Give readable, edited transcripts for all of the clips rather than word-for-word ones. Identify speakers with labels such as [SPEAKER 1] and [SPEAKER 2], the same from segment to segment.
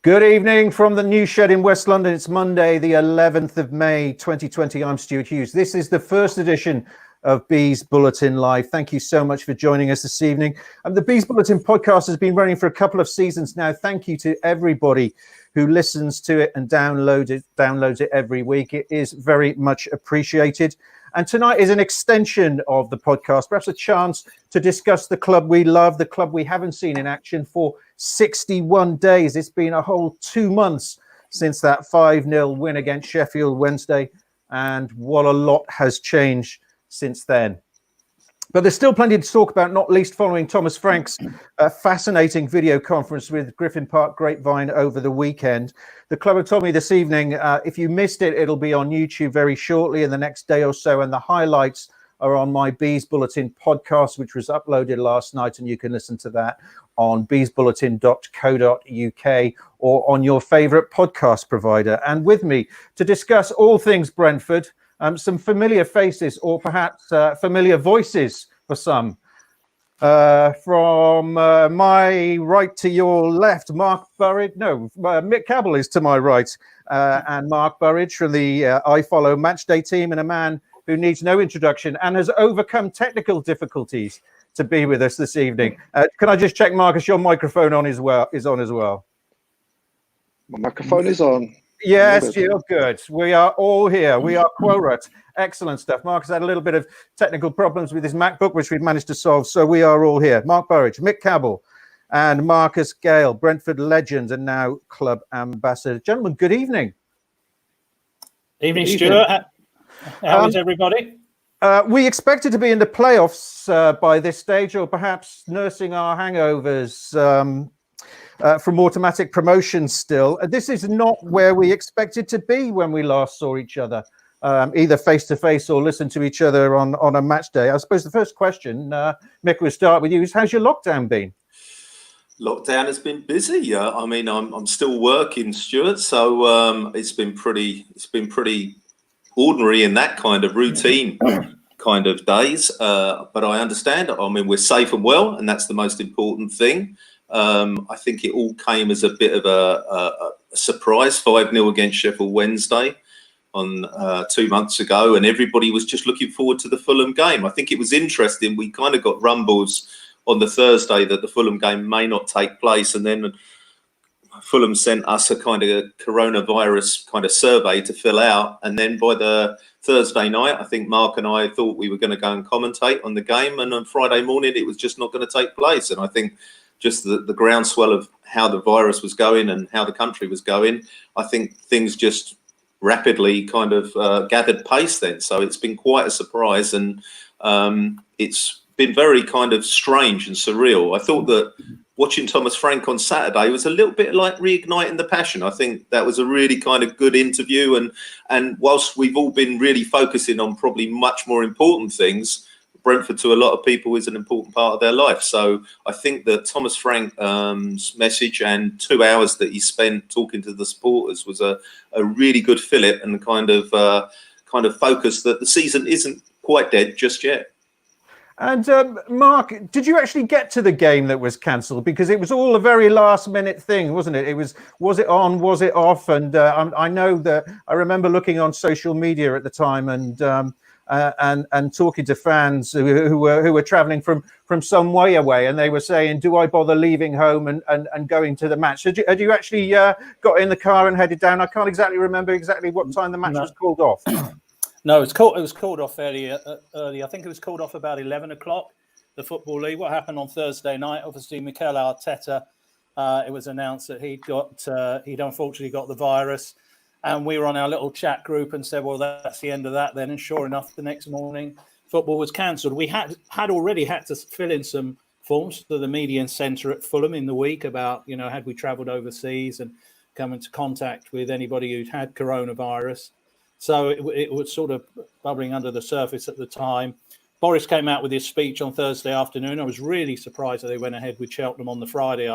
[SPEAKER 1] Good evening from the new shed in West London. It's Monday, the 11th of May, 2020. I'm Stuart Hughes. This is the first edition of Bees Bulletin Live. Thank you so much for joining us this evening. The Bees Bulletin podcast has been running for a couple of seasons now. Thank you to everybody who listens to it and downloads it every week. It is very much appreciated. And tonight is an extension of the podcast, perhaps a chance to discuss the club we love, the club we haven't seen in action for 61 days. It's been a whole 2 months since that 5-0 win against Sheffield Wednesday, and what a lot has changed since then. But there's still plenty to talk about, not least following Thomas Frank's fascinating video conference with Griffin Park Grapevine over the weekend. The club have told me this evening, if you missed it, it'll be on YouTube very shortly in the next day or so, and the highlights are on my Bees Bulletin podcast, which was uploaded last night, and you can listen to that on beesbulletin.co.uk or on your favourite podcast provider. And with me to discuss all things Brentford, some familiar faces, or perhaps familiar voices for some. From my right to your left, Mick CABBLE is to my right, and Mark Burridge from the I Follow Matchday team, and a man who needs no introduction and has overcome technical difficulties to be with us this evening. Can I just check, Marcus, your microphone is on as well?
[SPEAKER 2] My microphone is on.
[SPEAKER 1] Yes, you're good. We are all here. We are quorate. Excellent stuff. Marcus had a little bit of technical problems with his MacBook, which we've managed to solve. So we are all here. Mark Burridge, Mick CABBLE, and Marcus GAYLE, Brentford legend and now club ambassador. Gentlemen, good evening.
[SPEAKER 3] Evening, Stuart. How is everybody?
[SPEAKER 1] We expected to be in the playoffs by this stage, or perhaps nursing our hangovers from automatic promotion still. This is not where we expected to be when we last saw each other, either face-to-face or listen to each other on a match day. I suppose the first question, Mick, we'll start with you, is how's your lockdown been?
[SPEAKER 4] Lockdown has been busy. I mean, I'm still working, Stuart, so it's been pretty ordinary in that kind of routine kind of days. But I understand. I mean, we're safe and well, and that's the most important thing. I think it all came as a bit of a surprise, 5-0 against Sheffield Wednesday on 2 months ago, and everybody was just looking forward to the Fulham game. I think it was interesting. We kind of got rumbles on the Thursday that the Fulham game may not take place, and then Fulham sent us a kind of coronavirus kind of survey to fill out, and then by the Thursday night, I think Mark and I thought we were going to go and commentate on the game, and on Friday morning it was just not going to take place. And I think just the groundswell of how the virus was going and how the country was going, I think things just rapidly kind of gathered pace then. So it's been quite a surprise, and it's been very kind of strange and surreal. I thought that watching Thomas Frank on Saturday was a little bit like reigniting the passion. I think that was a really kind of good interview, and whilst we've all been really focusing on probably much more important things, Brentford to a lot of people is an important part of their life. So I think that Thomas Frank's message and 2 hours that he spent talking to the supporters was a really good fillip, and kind of focus that the season isn't quite dead just yet.
[SPEAKER 1] And Mark, did you actually get to the game that was cancelled? Because it was all a very last-minute thing, wasn't it? Was it on? Was it off? And I know that I remember looking on social media at the time and talking to fans who were travelling from some way away, and they were saying, "Do I bother leaving home and going to the match?" Had you actually got in the car and headed down? I can't exactly remember exactly what time the match was called off.
[SPEAKER 3] No, it was called off fairly early. I think it was called off about 11 o'clock, the Football League. What happened on Thursday night, obviously Mikel Arteta, it was announced that he'd unfortunately got the virus. And we were on our little chat group and said, well, that's the end of that then. And sure enough, the next morning, football was cancelled. We had already had to fill in some forms to the media centre at Fulham in the week about, had we travelled overseas and come into contact with anybody who'd had coronavirus. So it was sort of bubbling under the surface at the time. Boris came out with his speech on Thursday afternoon. I was really surprised that they went ahead with Cheltenham on the Friday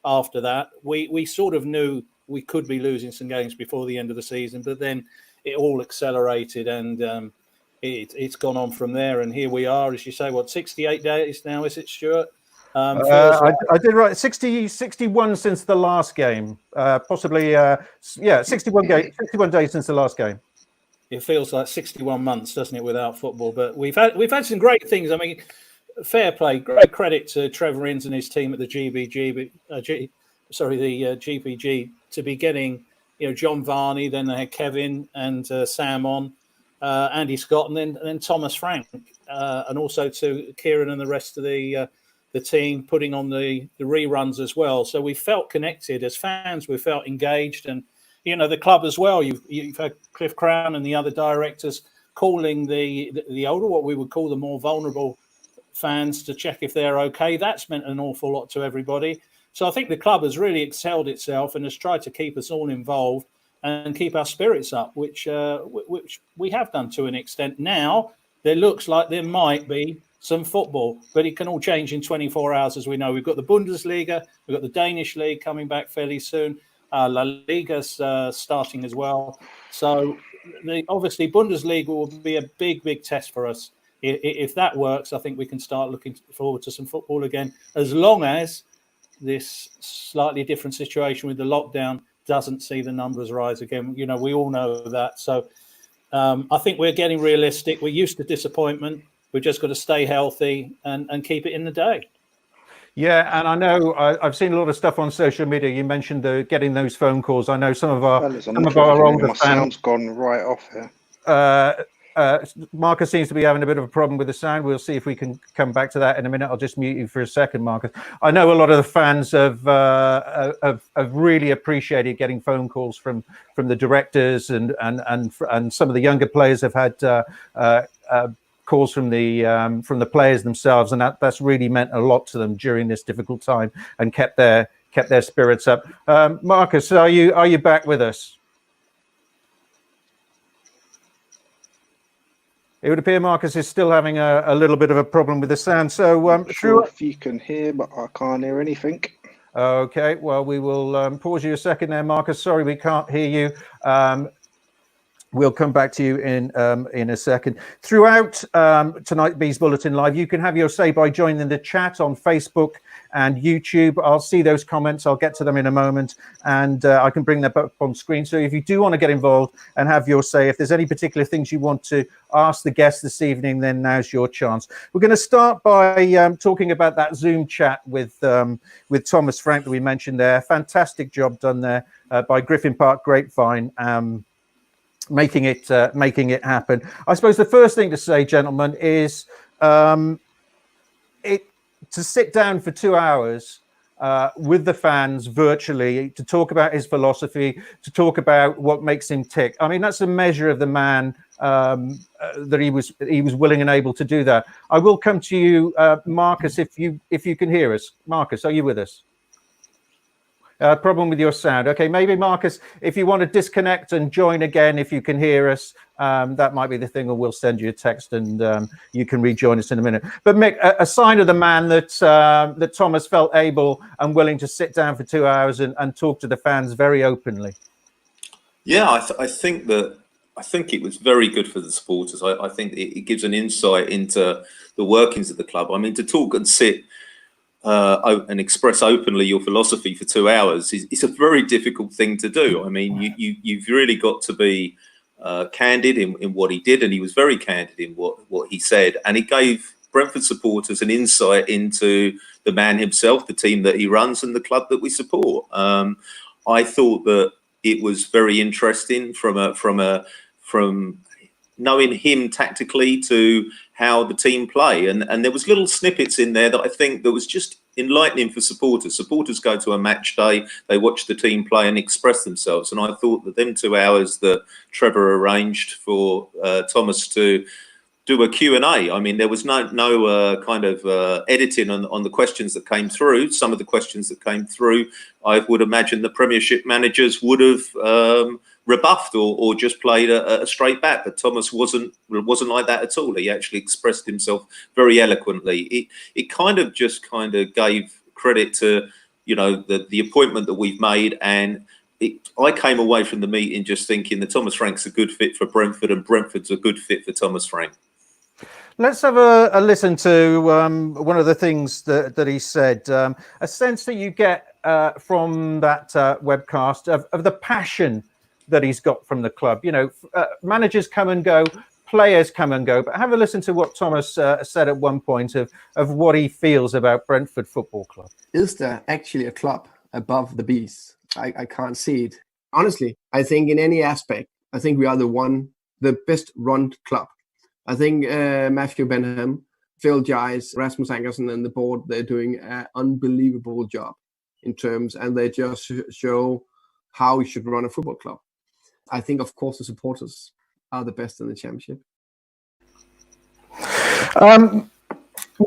[SPEAKER 3] after that. We sort of knew we could be losing some games before the end of the season, but then it all accelerated, and it's gone on from there. And here we are, as you say, 68 days now, is it, Stuart?
[SPEAKER 1] I did right. 61 since the last game, possibly. Yeah, 61 days since the last game.
[SPEAKER 3] It feels like 61 months, doesn't it, without football? But we've had some great things. I mean, fair play, great credit to Trevor Innes and his team at the GPG to be getting, John Varney. Then they had Kevin and Sam on, Andy Scott, and then Thomas Frank, and also to Kieran and the rest of the team putting on the reruns as well. So we felt connected as fans. We felt engaged, and the club as well. You've had Cliff Crown and the other directors calling the older, what we would call the more vulnerable fans, to check if they're okay. That's meant an awful lot to everybody. So I think the club has really excelled itself and has tried to keep us all involved and keep our spirits up, which we have done to an extent. Now there looks like there might be some football, but it can all change in 24 hours, as we know. We've got the Bundesliga, we've got the Danish league coming back fairly soon. La Liga's starting as well. So obviously Bundesliga will be a big test for us. If that works, I think we can start looking forward to some football again, as long as this slightly different situation with the lockdown doesn't see the numbers rise again. We all know that. So I think we're getting realistic. We're used to disappointment. We've just got to stay healthy and keep it in the day.
[SPEAKER 1] Yeah, and I know I've seen a lot of stuff on social media. You mentioned getting those phone calls. I know some of our older
[SPEAKER 2] my
[SPEAKER 1] fans.
[SPEAKER 2] Sound's gone right off here.
[SPEAKER 1] Marcus seems to be having a bit of a problem with the sound. We'll see if we can come back to that in a minute. I'll just mute you for a second, Marcus. I know a lot of the fans have really appreciated getting phone calls from the directors and some of the younger players have had calls from the players themselves, and that's really meant a lot to them during this difficult time and kept their spirits up. Marcus, are you back with us? It would appear Marcus is still having a little bit of a problem with the sound. So
[SPEAKER 2] not sure if you can hear, but I can't hear anything.
[SPEAKER 1] Okay, well, we will pause you a second there, Marcus. Sorry, we can't hear you. We'll come back to you in a second. Throughout tonight, Bees Bulletin Live, you can have your say by joining the chat on Facebook and YouTube. I'll see those comments. I'll get to them in a moment, and I can bring them up on screen. So if you do want to get involved and have your say, if there's any particular things you want to ask the guests this evening, then now's your chance. We're going to start by talking about that Zoom chat with Thomas Frank that we mentioned there. Fantastic job done there by Griffin Park Grapevine. Making it happen. I suppose the first thing to say, gentlemen, is to sit down for 2 hours with the fans virtually to talk about his philosophy, to talk about what makes him tick. I mean, that's a measure of the man that he was willing and able to do that. I will come to you, Marcus, if you can hear us. Marcus, are you with us? Problem with your sound. Okay, maybe Marcus, if you want to disconnect and join again, if you can hear us, that might be the thing, or we'll send you a text and you can rejoin us in a minute. But Mick, a sign of the man that Thomas felt able and willing to sit down for 2 hours and talk to the fans very openly. Yeah,
[SPEAKER 4] I think it was very good for the supporters. I think it gives an insight into the workings of the club. I mean, to talk and sit and express openly your philosophy for 2 hours is a very difficult thing to do. I mean, you've really got to be candid in what he did, and he was very candid in what he said, and it gave Brentford supporters an insight into the man himself, the team that he runs, and the club that we support. I thought that it was very interesting from knowing him tactically to how the team play, and there was little snippets in there that I think that was just enlightening for supporters. Supporters go to a match day, they watch the team play and express themselves, and I thought that them 2 hours that Trevor arranged for Thomas to do a Q&A. I mean, there was no kind of editing on the questions that came through. Some of the questions that came through, I would imagine the Premiership managers would have rebuffed or just played a straight bat, but Thomas wasn't like that at all. He actually expressed himself very eloquently. It kind of gave credit to the appointment that we've made, and I came away from the meeting just thinking that Thomas Frank's a good fit for Brentford and Brentford's a good fit for Thomas Frank.
[SPEAKER 1] Let's have a listen to one of the things that he said. A sense that you get from that webcast of the passion that he's got from the club. You know, managers come and go, players come and go, but have a listen to what Thomas said at one point of what he feels about Brentford Football Club.
[SPEAKER 5] Is there actually a club above the bees? I can't see it. Honestly, I think in any aspect, I think we are the best run club. I think Matthew Benham, Phil Giles, Rasmus Ankersen and the board, they're doing an unbelievable job in terms, and they just show how you should run a football club. I think, of course, the supporters are the best in the championship.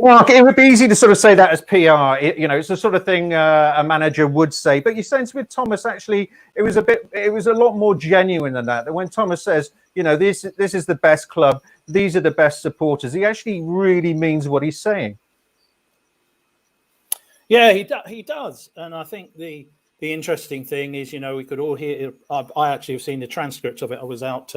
[SPEAKER 1] Mark, it would be easy to sort of say that as PR. You know, it's the sort of thing a manager would say. But you sense with Thomas, actually, it was a lot more genuine than that. That when Thomas says, you know, this is the best club, these are the best supporters, he actually really means what he's saying.
[SPEAKER 3] Yeah, he does, and I think the interesting thing is, you know, we could all hear. I actually have seen the transcript of it. I was out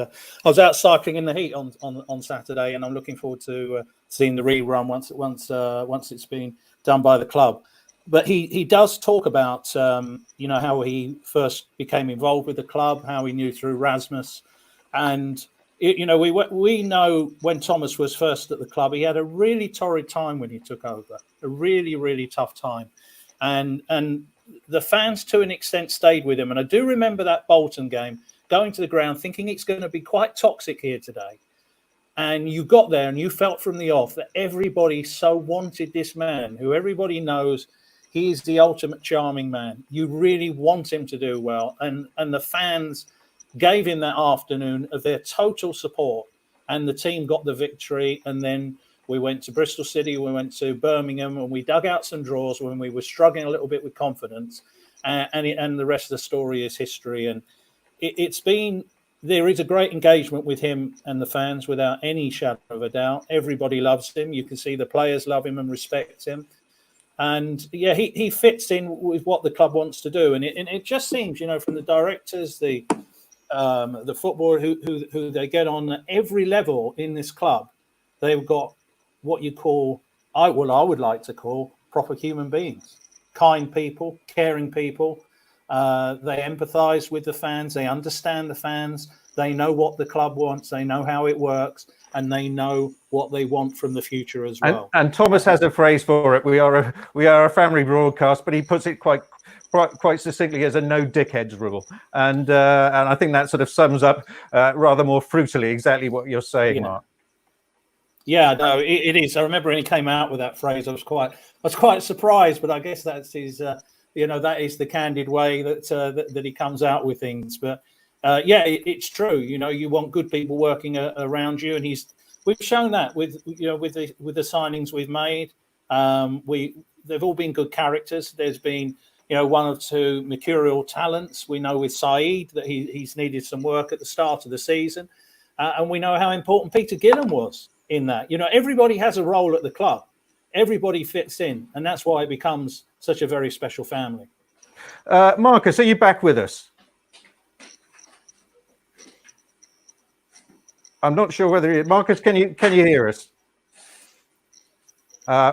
[SPEAKER 3] cycling in the heat on Saturday, and I'm looking forward to seeing the rerun once it's been done by the club. But he does talk about you know, how he first became involved with the club, how he knew through Rasmus, and you know, we know when Thomas was first at the club, he had a really torrid time when he took over, a really tough time, and the fans to an extent stayed with him. And I do remember that Bolton game, going to the ground thinking it's going to be quite toxic here today. And you got there and you felt from the off that everybody so wanted this man, who everybody knows he's the ultimate charming man. You really want him to do well. And the fans gave him that afternoon of their total support. And the team got the victory. And then we went to Bristol City, we went to Birmingham, and we dug out some draws when we were struggling a little bit with confidence. And the rest of the story is history. And there is a great engagement with him and the fans without any shadow of a doubt. Everybody loves him. You can see the players love him and respect him. And yeah, he fits in with what the club wants to do. And it just seems, you know, from the directors, the footballer who they get on at every level in this club, they've got what you call, I would like to call proper human beings, kind people, caring people. They empathize with the fans. They understand the fans. They know what the club wants. They know how it works, and they know what they want from the future as well.
[SPEAKER 1] And Thomas has a phrase for it. We are a family broadcast, but he puts it quite succinctly as a no dickheads rule. And I think that sort of sums up rather more fruitily exactly what you're saying, Mark.
[SPEAKER 3] Yeah, no, it is. I remember when he came out with that phrase, I was quite surprised, but I guess that's his, you know, that is the candid way that he comes out with things. But yeah, it's true. You know, you want good people working around you, and we've shown that with the signings we've made. They've all been good characters. There's been, you know, one or two mercurial talents. We know with Saeed that he's needed some work at the start of the season, and we know how important Peter Gillen was in that. You know, everybody has a role at the club. Everybody fits in, and that's why it becomes such a very special family.
[SPEAKER 1] Marcus, are you back with us? I'm not sure whether Marcus, can you hear us?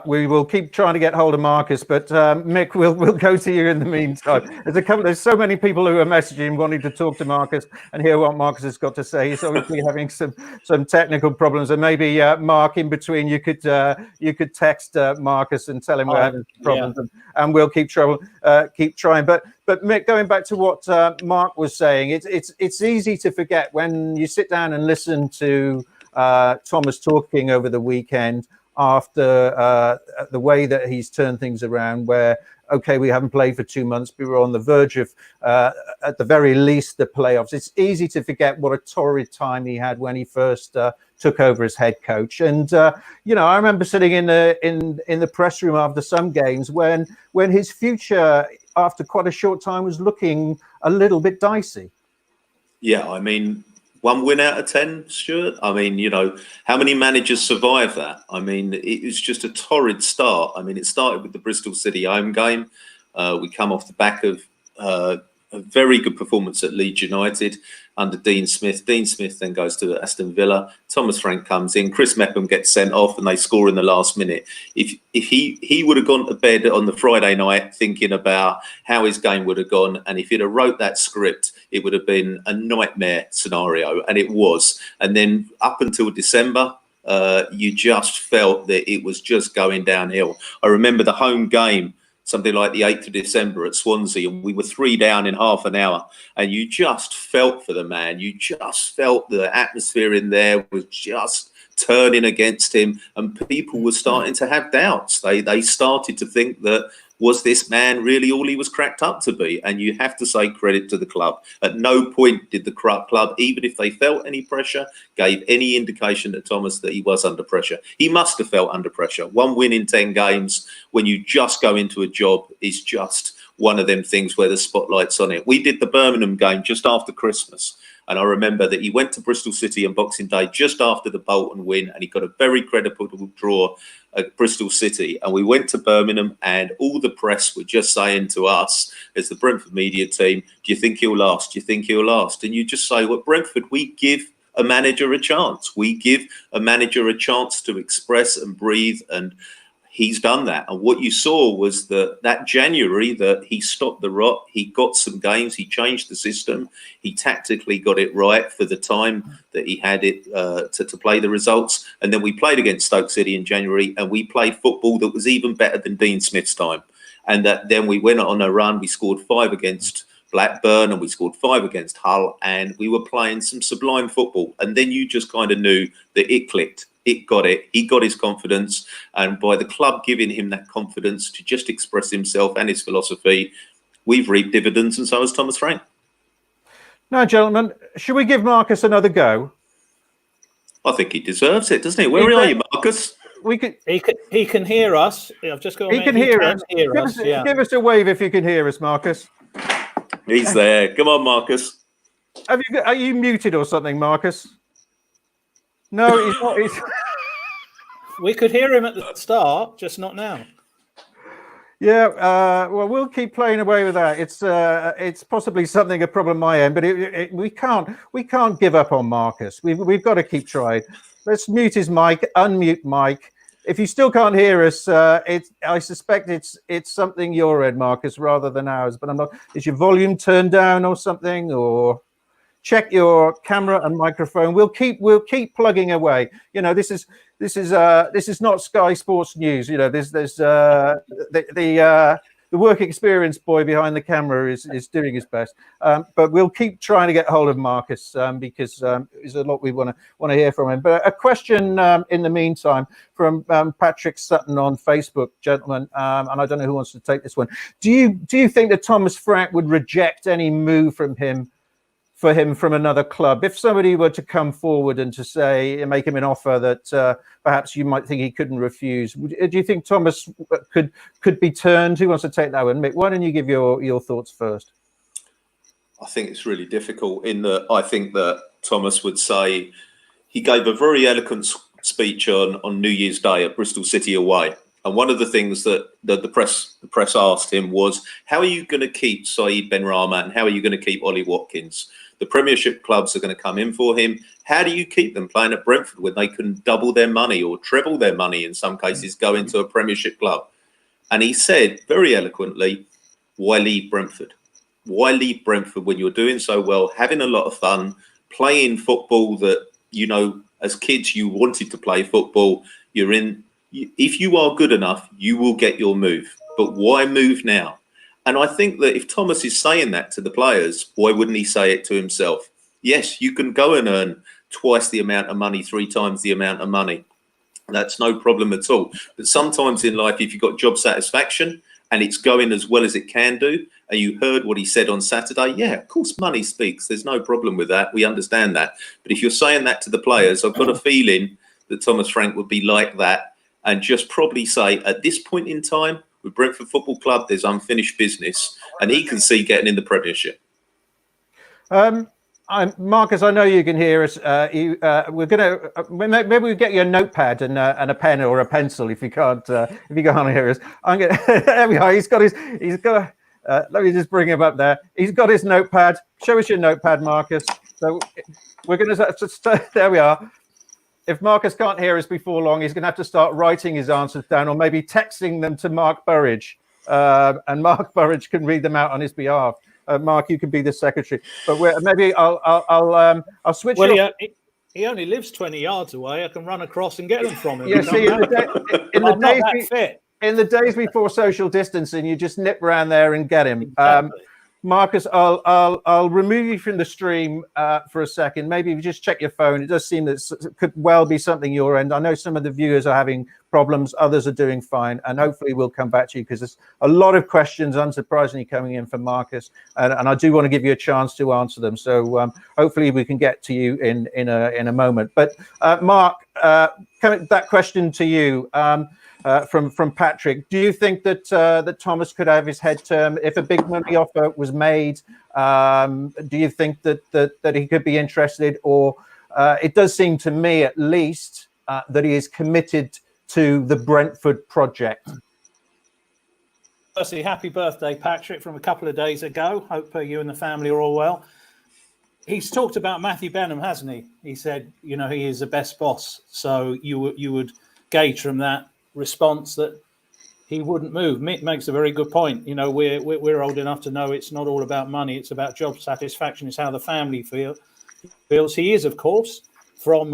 [SPEAKER 1] We will keep trying to get hold of Marcus, but Mick, we'll go to you in the meantime. There's so many people who are messaging wanting to talk to Marcus and hear what Marcus has got to say. He's obviously having some technical problems, and maybe Mark, in between, you could text Marcus and tell him we're having problems, and we'll keep trying. But Mick, going back to what Mark was saying, it's easy to forget when you sit down and listen to Thomas talking over the weekend, after the way that he's turned things around, where, okay, we haven't played for 2 months, but we're on the verge of, at the very least, the playoffs. It's easy to forget what a torrid time he had when he first took over as head coach. And, you know, I remember sitting in the press room after some games when his future, after quite a short time, was looking a little bit dicey.
[SPEAKER 4] Yeah, I mean, 1 win out of 10, Stuart. I mean, you know, how many managers survive that? I mean, it was just a torrid start. I mean, it started with the Bristol City home game. We come off the back of a very good performance at Leeds United under Dean Smith. Dean Smith then goes to Aston Villa. Thomas Frank comes in. Chris Mepham gets sent off, and they score in the last minute. If he would have gone to bed on the Friday night thinking about how his game would have gone, and if he'd have wrote that script, it would have been a nightmare scenario, and it was. And then up until December, you just felt that it was just going downhill. I remember the home game, something like the 8th of December at Swansea, and we were 3 down in half an hour, and you just felt for the man. You just felt the atmosphere in there was just turning against him, and people were starting to have doubts. They started to think that, was this man really all he was cracked up to be? And you have to say credit to the club. At no point did the club, even if they felt any pressure, gave any indication to Thomas that he was under pressure. He must have felt under pressure. 1 win in 10 games when you just go into a job is just one of them things where the spotlight's on it. We did the Birmingham game just after Christmas, and I remember that he went to Bristol City on Boxing Day just after the Bolton win, and he got a very credible draw at Bristol City. And we went to Birmingham, and all the press were just saying to us as the Brentford media team, do you think he'll last? Do you think he'll last? And you just say, well, Brentford, we give a manager a chance. We give a manager a chance to express and breathe, and he's done that. And what you saw was that January that he stopped the rot, he got some games, he changed the system, he tactically got it right for the time that he had it to play the results. And then we played against Stoke City in January, and we played football that was even better than Dean Smith's time. And that then we went on a run, we scored 5 against Blackburn, and we scored 5 against Hull, and we were playing some sublime football. And then you just kind of knew that it clicked. It got it. He got his confidence, and by the club giving him that confidence to just express himself and his philosophy, we've reaped dividends, and so has Thomas Frank.
[SPEAKER 1] Now, gentlemen, should we give Marcus another go?
[SPEAKER 4] I think he deserves it, doesn't he? Where are you, Marcus?
[SPEAKER 1] We could.
[SPEAKER 3] He can hear us. I've just got.
[SPEAKER 1] He can hear us. Give us a wave if you can hear us, Marcus.
[SPEAKER 4] He's there. Come on, Marcus.
[SPEAKER 1] Are you muted or something, Marcus? No, he's not.
[SPEAKER 3] We could hear him at the start, just not now.
[SPEAKER 1] Yeah, well, we'll keep playing away with that. It's possibly a problem on my end, but we can't give up on Marcus. We've got to keep trying. Let's mute his mic, unmute Mike. If you still can't hear us, I suspect it's something your end, Marcus, rather than ours. But I'm not. Is your volume turned down or something? Or check your camera and microphone. We'll keep plugging away. You know, this is not Sky Sports News. You know, there's the work experience boy behind the camera is doing his best. But we'll keep trying to get hold of Marcus because there's a lot we want to hear from him. But a question in the meantime from Patrick Sutton on Facebook, gentlemen, and I don't know who wants to take this one. Do you think that Thomas Frank would reject any move from him from another club? If somebody were to come forward and to say, make him an offer that perhaps you might think he couldn't refuse, do you think Thomas could be turned? Who wants to take that one? Mick, why don't you give your thoughts first?
[SPEAKER 4] I think it's really difficult in that I think that Thomas would say, he gave a very eloquent speech on New Year's Day at Bristol City away. And one of the things that the press asked him was, how are you going to keep Saeed Benrahma and how are you going to keep Ollie Watkins? The Premiership clubs are going to come in for him. How do you keep them playing at Brentford when they can double their money or treble their money in some cases, go into a Premiership club? And he said very eloquently, why leave Brentford? Why leave Brentford when you're doing so well, having a lot of fun, playing football that, you know, as kids you wanted to play football, you're in. If you are good enough, you will get your move. But why move now? And I think that if Thomas is saying that to the players, why wouldn't he say it to himself? Yes, you can go and earn twice the amount of money, 3 times the amount of money. That's no problem at all. But sometimes in life, if you've got job satisfaction and it's going as well as it can do, and you heard what he said on Saturday, yeah, of course, money speaks. There's no problem with that. We understand that. But if you're saying that to the players, I've got a feeling that Thomas Frank would be like that and just probably say, at this point in time, with Brentford Football Club, there's unfinished business, and he can see getting in the Premiership.
[SPEAKER 1] Marcus, I know you can hear us. We're going to maybe we get you a notepad and a pen or a pencil if you can't hear us. There we are. He's got Let me just bring him up there. He's got his notepad. Show us your notepad, Marcus. So we're going to, there we are. If Marcus can't hear us before long, he's going to have to start writing his answers down, or maybe texting them to Mark Burridge, and Mark Burridge can read them out on his behalf. Mark, you can be the secretary, but maybe I'll switch.
[SPEAKER 3] Well, he only lives 20 yards away. I can run across and get them from him.
[SPEAKER 1] Yeah, see, in the days before social distancing, you just nip around there and get him.
[SPEAKER 3] Exactly.
[SPEAKER 1] Marcus, I'll remove you from the stream for a second. Maybe if you just check your phone. It does seem that it could well be something your end. I know some of the viewers are having problems. Others are doing fine. And hopefully we'll come back to you, because there's a lot of questions, unsurprisingly, coming in from Marcus. And I do want to give you a chance to answer them. So hopefully we can get to you in a moment. But Mark, that question to you. From Patrick, do you think that that Thomas could have his head turned if a big money offer was made? Do you think that he could be interested, or it does seem to me, at least, that he is committed to the Brentford project?
[SPEAKER 3] Firstly, happy birthday, Patrick, from a couple of days ago. Hope you and the family are all well. He's talked about Matthew Benham, hasn't he? He said, you know, he is the best boss. So you would gauge from that response that he wouldn't move. Mick makes a very good point. You know, we're old enough to know it's not all about money. It's about job satisfaction. It's how the family feels. He is, of course, from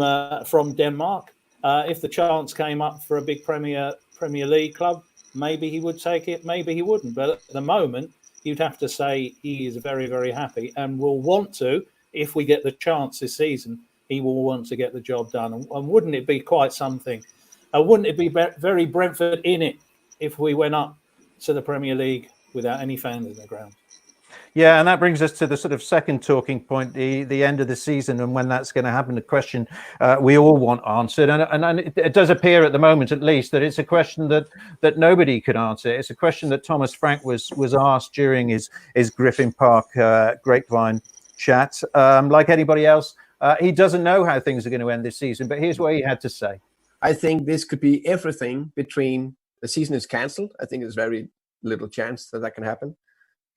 [SPEAKER 3] Denmark. If the chance came up for a big Premier League club, maybe he would take it. Maybe he wouldn't. But at the moment, you'd have to say he is very, very happy and will want to. If we get the chance this season, he will want to get the job done. And wouldn't it be quite something? Wouldn't it be very Brentford in it if we went up to the Premier League without any fans in the ground?
[SPEAKER 1] Yeah, and that brings us to the sort of second talking point, the end of the season and when that's going to happen. The question we all want answered, and it does appear at the moment, at least, that it's a question that nobody could answer. It's a question that Thomas Frank was asked during his Griffin Park grapevine chat. Like anybody else, he doesn't know how things are going to end this season, but here's what he had to say.
[SPEAKER 5] I think this could be everything between the season is cancelled. I think there's very little chance that can happen.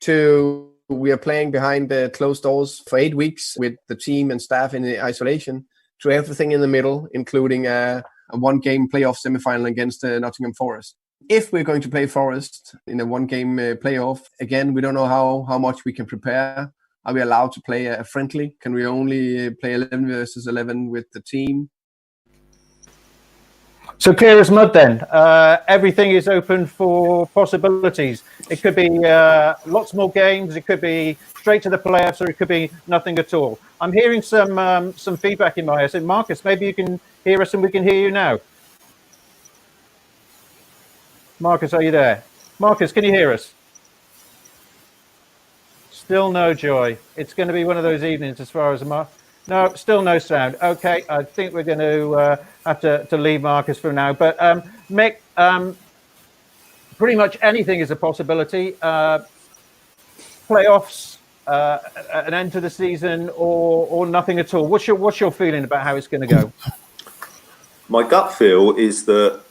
[SPEAKER 5] To we are playing behind the closed doors for 8 weeks with the team and staff in isolation. To everything in the middle, including a one-game playoff semi-final against Nottingham Forest. If we're going to play Forest in a one-game playoff, again, we don't know how much we can prepare. Are we allowed to play a friendly? Can we only play 11 versus 11 with the team?
[SPEAKER 1] So clear as mud then. Everything is open for possibilities. It could be lots more games. It could be straight to the playoffs, or it could be nothing at all. I'm hearing some feedback in my ear. So Marcus, maybe you can hear us and we can hear you now. Marcus, are you there? Marcus, can you hear us? Still no joy. It's going to be one of those evenings as far as no, still no sound. Okay, I think we're going to have to leave Marcus for now. But Mick, pretty much anything is a possibility. Playoffs, an end to the season, or nothing at all. What's your feeling about how it's going to go?
[SPEAKER 4] My gut feel is that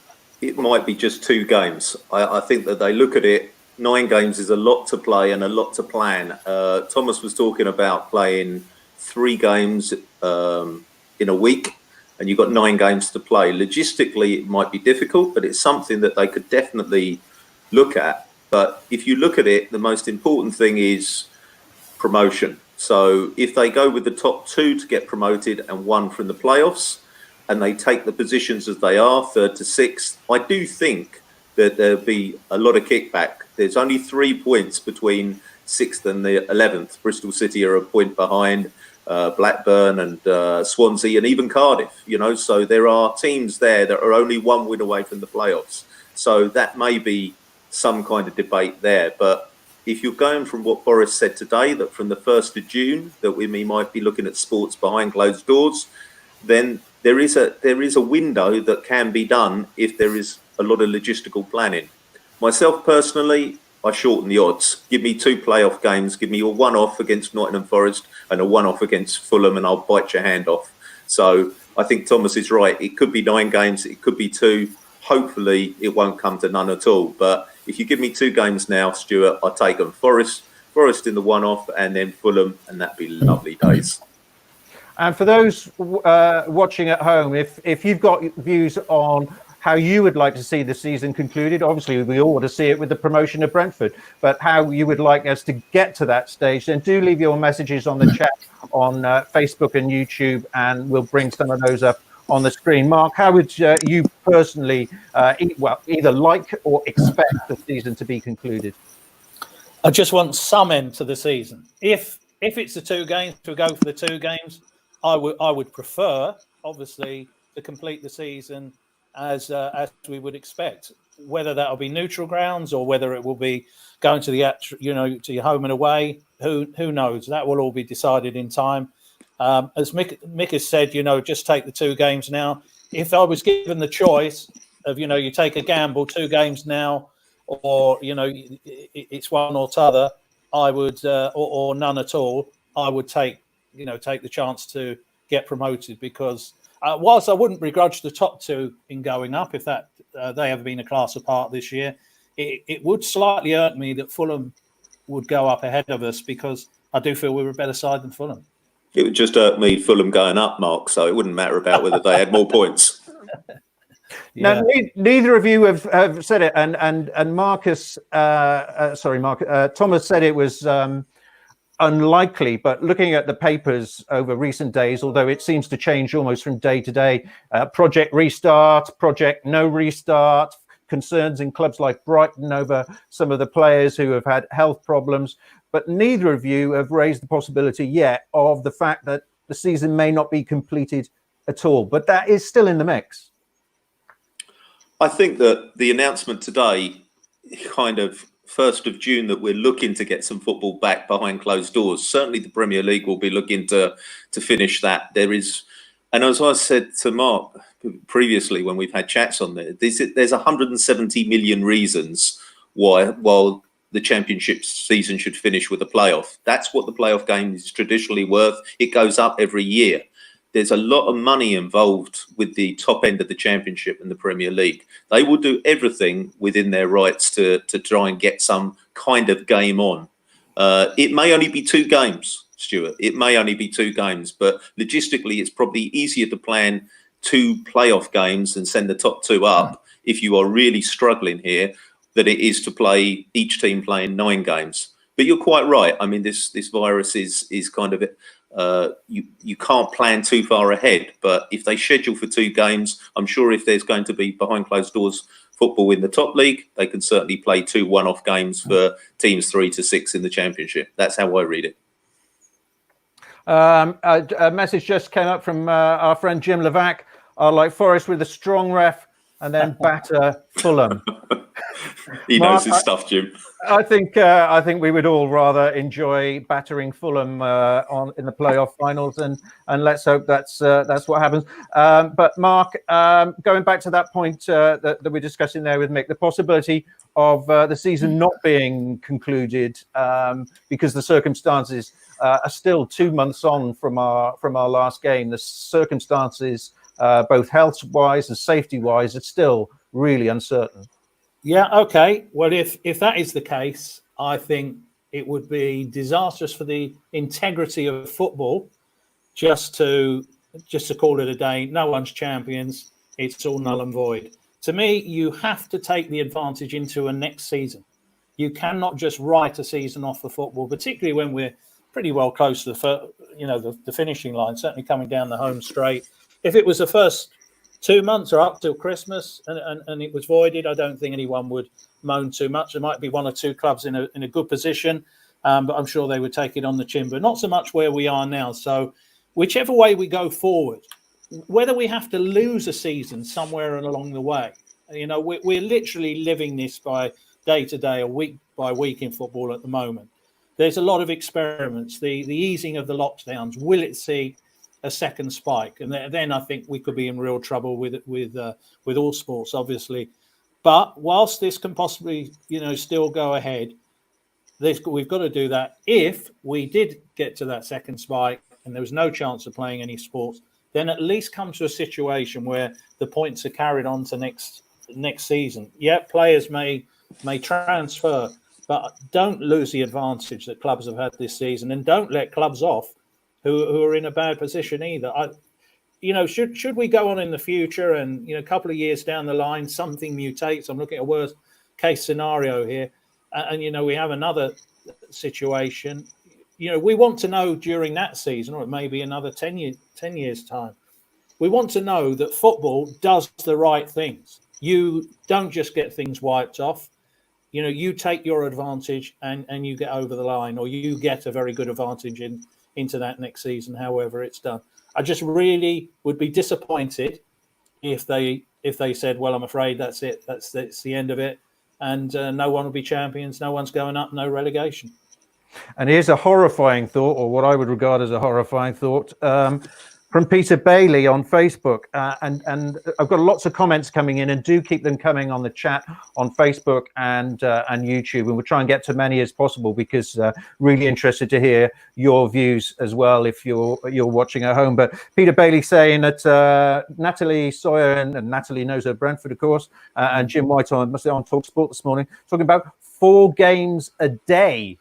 [SPEAKER 4] it might be just 2 games. I think that they look at it. 9 games is a lot to play and a lot to plan. Thomas was talking about playing 3 games in a week, and you've got 9 games to play. Logistically, it might be difficult, but it's something that they could definitely look at. But if you look at it, the most important thing is promotion. So if they go with the top 2 to get promoted and 1 from the playoffs, and they take the positions as they are, 3rd to 6th, I do think that there'll be a lot of kickback. There's only 3 points between 6th and the 11th. Bristol City are a point behind. Blackburn and Swansea and even Cardiff, you know, so there are teams there that are only 1 win away from the playoffs. So that may be some kind of debate there. But if you're going from what Boris said today, that from the 1st of June, that we might be looking at sports behind closed doors, then there is a window that can be done if there is a lot of logistical planning. Myself personally, I shorten the odds. Give me 2 playoff games. Give me a 1-off against Nottingham Forest and a 1-off against Fulham, and I'll bite your hand off. So I think Thomas is right. It could be 9 games. It could be 2. Hopefully, it won't come to none at all. But If you give me 2 games now, Stuart, I'll take them. Forest in the one-off, and then Fulham, and that'd be lovely days.
[SPEAKER 1] And for those watching at home, if you've got views on how you would like to see the season concluded, obviously we all want to see it with the promotion of Brentford, but how you would like us to get to that stage, then do leave your messages on the chat on Facebook and YouTube, and we'll bring some of those up on the screen. Mark, how would you personally either like or expect the season to be concluded?
[SPEAKER 3] I just want some end to the season. If it's the 2 games, to go for the 2 games, I would prefer, obviously, to complete the season as we would expect. Whether that'll be neutral grounds or whether it will be going to to your home and away, who knows? That will all be decided in time. As Mick has said, just take the 2 games now. If I was given the choice of, you take a gamble, 2 games now, or it's one or t'other, I would, or none at all, I would take the chance to get promoted, because whilst I wouldn't begrudge the top 2 in going up, if that they have been a class apart this year, it would slightly hurt me that Fulham would go up ahead of us, because I do feel we're a better side than Fulham.
[SPEAKER 4] It would just hurt me, Fulham going up, Mark, so it wouldn't matter about whether they had more points.
[SPEAKER 1] Now, neither of you have said it, and Marcus, Mark, Thomas said it was unlikely, but looking at the papers over recent days, although it seems to change almost from day to day, project restart, project no restart, concerns in clubs like Brighton over some of the players who have had health problems, but neither of you have raised the possibility yet of the fact that the season may not be completed at all, but that is still in the mix.
[SPEAKER 4] I think that the announcement today, kind of 1st of June, that we're looking to get some football back behind closed doors. Certainly the Premier League will be looking to finish that. There is, and as I said to Mark previously when we've had chats on there, there's 170 million reasons why the Championship season should finish with a playoff. That's what the playoff game is traditionally worth. It goes up every year. There's a lot of money involved with the top end of the Championship and the Premier League. They will do everything within their rights to try and get some kind of game on. It may only be 2 games, Stuart. It may only be 2 games, but logistically, it's probably easier to plan 2 playoff games and send the top 2 up if you are really struggling here than it is to play each team playing 9 games. But you're quite right. I mean, this virus is kind of you can't plan too far ahead, but if they schedule for 2 games, I'm sure if there's going to be behind closed doors football in the top league, they can certainly play 2 one-off games for teams 3 to 6 in the Championship. That's how I read it.
[SPEAKER 1] A message just came up from our friend Jim Levac. I like Forest with a strong ref and then batter Fulham.
[SPEAKER 4] He knows his stuff, Jim.
[SPEAKER 1] I think we would all rather enjoy battering Fulham in the playoff finals, and let's hope that's what happens. But Mark, going back to that point that we're discussing there with Mick, the possibility of the season not being concluded because the circumstances are still 2 months on from our last game. The circumstances, both health-wise and safety-wise, are still really uncertain.
[SPEAKER 3] Yeah, okay. Well, if that is the case, I think it would be disastrous for the integrity of football just to call it a day. No one's champions. It's all null and void. To me, you have to take the advantage into a next season. You cannot just write a season off for football, particularly when we're pretty well close to the finishing line, certainly coming down the home straight. If it was the first 2 months or up till Christmas and it was voided, I don't think anyone would moan too much. There might be 1 or 2 clubs in a good position, but I'm sure they would take it on the chin, but not so much where we are now. So whichever way we go forward, whether we have to lose a season somewhere along the way, we're literally living this by day to day or week by week in football at the moment. There's a lot of experiments. The easing of the lockdowns, will it see a second spike? And then I think we could be in real trouble with all sports, obviously. But whilst this can possibly, still go ahead, we've got to do that. If we did get to that second spike and there was no chance of playing any sports, then at least come to a situation where the points are carried on to next season. Yeah, players may may transfer, but don't lose the advantage that clubs have had this season, and don't let clubs off who are in a bad position either. Should we go on in the future and, a couple of years down the line, something mutates. I'm looking at a worst case scenario here. And, we have another situation. We want to know during that season, or maybe another 10 years time, we want to know that football does the right things. You don't just get things wiped off. You take your advantage and you get over the line, or you get a very good advantage into that next season, however it's done. I just really would be disappointed if they said, well, I'm afraid that's it. That's the end of it. And no one will be champions. No one's going up. No relegation.
[SPEAKER 1] And here's a horrifying thought, or what I would regard as a horrifying thought, from Peter Bailey on Facebook. And I've got lots of comments coming in, and do keep them coming on the chat on Facebook and YouTube. And we'll try and get to many as possible, because really interested to hear your views as well if you're watching at home. But Peter Bailey saying that Natalie Sawyer, and Natalie knows her Brentford, of course, and Jim White on TalkSport this morning, talking about 4 games a day.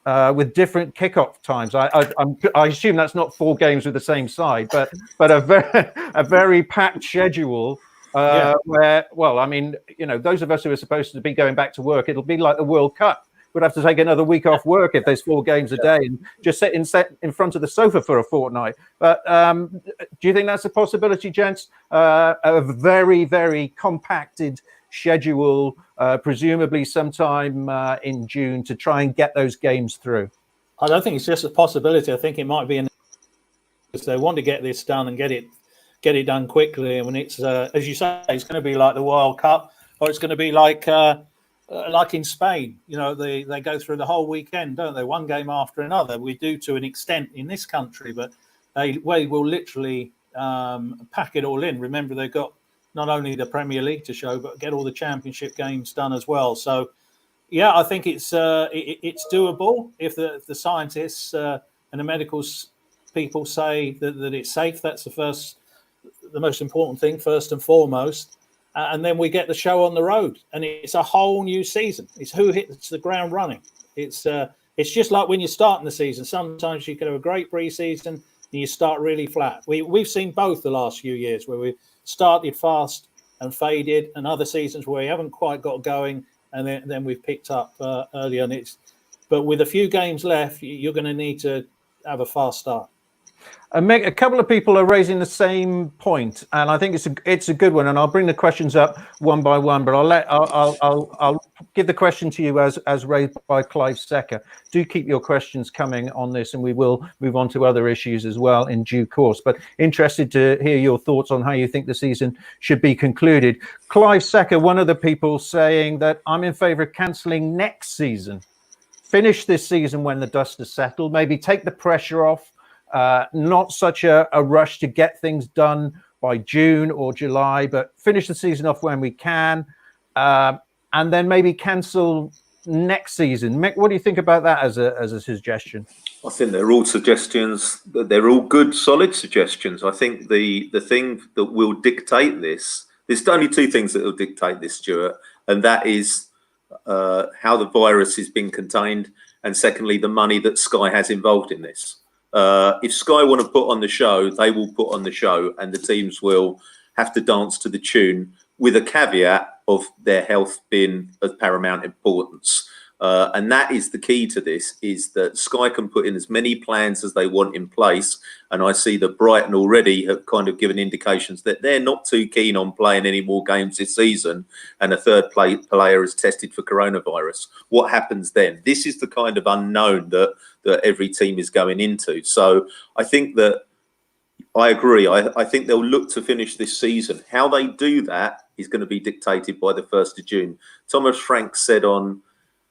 [SPEAKER 1] With different kickoff times. I assume that's not 4 games with the same side, but a very packed schedule where, well, I mean, those of us who are supposed to be going back to work, it'll be like the World Cup. We'd have to take another week off work if there's 4 games a day and just sit in front of the sofa for a fortnight. But do you think that's a possibility, gents? A very, very compacted schedule, presumably sometime in June, to try and get those games through?
[SPEAKER 3] I don't think it's just a possibility. I think it might be because they want to get this done and get it done quickly. And when it's, as you say, it's going to be like the World Cup, or it's going to be like in Spain. They go through the whole weekend, don't they? One game after another. We do to an extent in this country, but they will literally pack it all in. Remember, they've got not only the Premier League to show, but get all the Championship games done as well. So, yeah, I think it's doable if the scientists and the medical people say that it's safe. That's the most important thing, first and foremost. And then we get the show on the road, and it's a whole new season. It's who hits the ground running. It's just like when you're starting the season. Sometimes you can have a great pre-season and you start really flat. We've seen both the last few years, where we started fast and faded, and other seasons where we haven't quite got going, and then we've picked up early on. But with a few games left, you're going to need to have a fast start.
[SPEAKER 1] Mick, a couple of people are raising the same point, and I think it's a good one. And I'll bring the questions up one by one, but I'll give the question to you as raised by Clive Secker. Do keep your questions coming on this, and we will move on to other issues as well in due course. But interested to hear your thoughts on how you think the season should be concluded. Clive Secker, one of the people, saying that I'm in favour of cancelling next season. Finish this season when the dust has settled. Maybe take the pressure off. Not such a rush to get things done by June or July, but finish the season off when we can, and then maybe cancel next season. Mick, what do you think about that as a suggestion?
[SPEAKER 4] I think they're all suggestions. They're all good, solid suggestions. I think the thing that will dictate this, there's only 2 things that will dictate this, Stuart, and that is how the virus is being contained, and secondly, the money that Sky has involved in this. If Sky want to put on the show, they will put on the show, and the teams will have to dance to the tune, with a caveat of their health being of paramount importance. And that is the key to this, is that Sky can put in as many plans as they want in place. And I see that Brighton already have kind of given indications that they're not too keen on playing any more games this season. And a third player is tested for coronavirus. What happens then? This is the kind of unknown that every team is going into. So I think that I agree. I think they'll look to finish this season. How they do that is going to be dictated by the 1st of June. Thomas Frank said on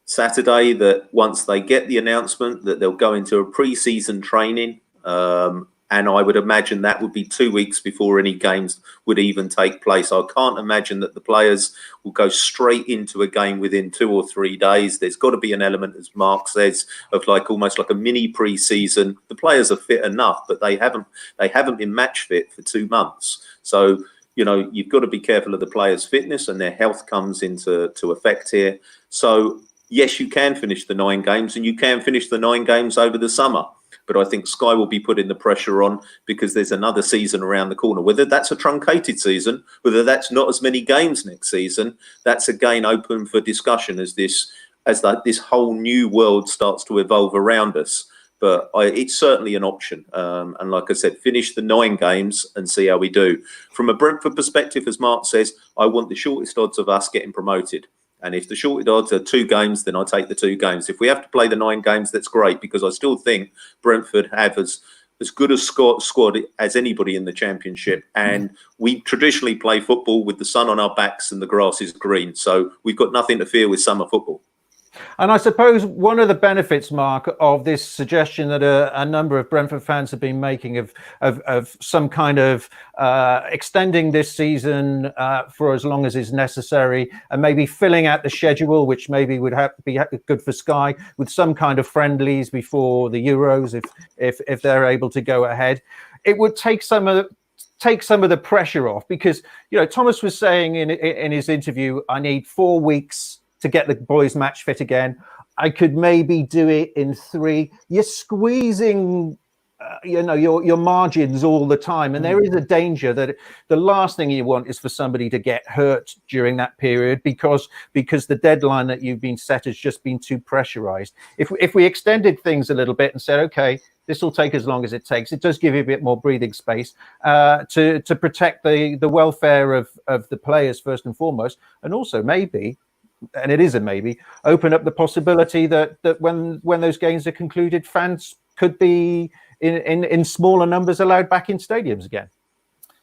[SPEAKER 4] Saturday that once they get the announcement that they'll go into a pre-season training, and I would imagine that would be 2 weeks before any games would even take place. I can't imagine that the players will go straight into a game within 2 or 3 days. There's got to be an element, as Mark says, of almost like a mini pre-season. The players are fit enough, but they haven't been match fit for 2 months. So you know, you've got to be careful of the players' fitness, and their health comes into effect here. So yes, you can finish the 9 games, and you can finish the 9 games over the summer. But I think Sky will be putting the pressure on because there's another season around the corner. Whether that's a truncated season, whether that's not as many games next season, that's again open for discussion as this whole new world starts to evolve around us. But it's certainly an option. And like I said, finish the 9 games and see how we do. From a Brentford perspective, as Mark says, I want the shortest odds of us getting promoted. And if the shortest odds are 2 games, then I take the 2 games. If we have to play the 9 games, that's great, because I still think Brentford have as good a squad as anybody in the Championship. And we traditionally play football with the sun on our backs and the grass is green. So we've got nothing to fear with summer football.
[SPEAKER 1] And I suppose one of the benefits, Mark, of this suggestion that a number of Brentford fans have been making of some kind of extending this season for as long as is necessary, and maybe filling out the schedule, which maybe would be good for Sky, with some kind of friendlies before the Euros, if they're able to go ahead, it would take some of the pressure off. Because, you know, Thomas was saying in his interview, I need 4 weeks to get the boys match fit again. I could maybe do it in 3. You're squeezing, your margins all the time, and there is a danger that the last thing you want is for somebody to get hurt during that period because the deadline that you've been set has just been too pressurized. If we extended things a little bit and said, okay, this will take as long as it takes, it does give you a bit more breathing space to protect the welfare of the players first and foremost, and also maybe, and it is a maybe, open up the possibility that when those games are concluded, fans could be in smaller numbers allowed back in stadiums again.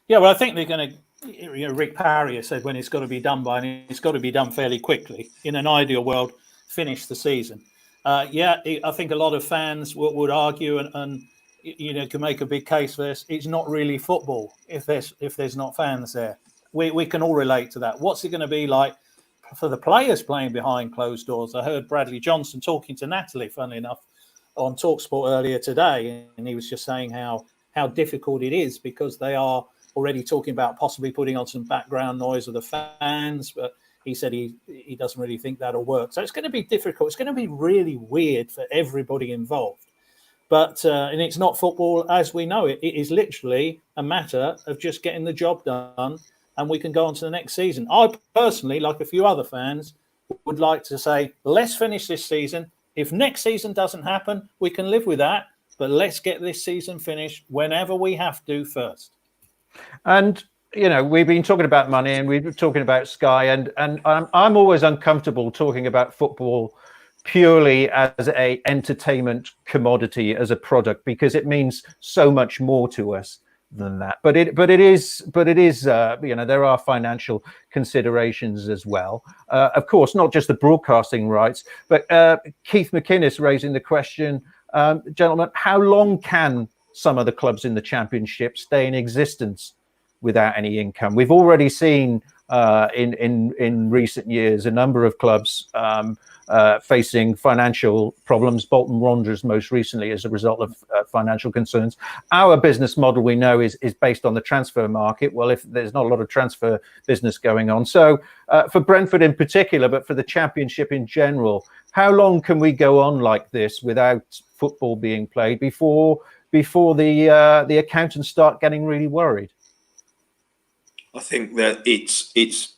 [SPEAKER 3] Yeah, well, I think they're going to, Rick Parry has said when it's got to be done by, and it's got to be done fairly quickly. In an ideal world, finish the season. I think a lot of fans would argue and can make a big case for this. It's not really football if there's not fans there. We can all relate to that. What's it going to be like for the players playing behind closed doors? I heard Bradley Johnson talking to Natalie, funnily enough, on TalkSport earlier today, and he was just saying how difficult it is because they are already talking about possibly putting on some background noise of the fans, but he said he doesn't really think that'll work. So it's going to be difficult. It's going to be really weird for everybody involved. But and it's not football as we know it. It is literally a matter of just getting the job done, and we can go on to the next season. I personally, like a few other fans, would like to say, let's finish this season. If next season doesn't happen, we can live with that. But let's get this season finished whenever we have to first. And,
[SPEAKER 1] we've been talking about money and we've been talking about Sky. And I'm always uncomfortable talking about football purely as a entertainment commodity, as a product, because it means so much more to us than that. But it is there are financial considerations as well, of course, not just the broadcasting rights, but Keith McInnes raising the question, gentlemen, how long can some of the clubs in the Championship stay in existence without any income? We've already seen in recent years a number of clubs facing financial problems. Bolton Wanderers most recently as a result of financial concerns. Our business model, we know, is based on the transfer market. Well, if there's not a lot of transfer business going on, so for Brentford in particular, but for the Championship in general, how long can we go on like this without football being played before the accountants start getting really worried?
[SPEAKER 4] I think that it's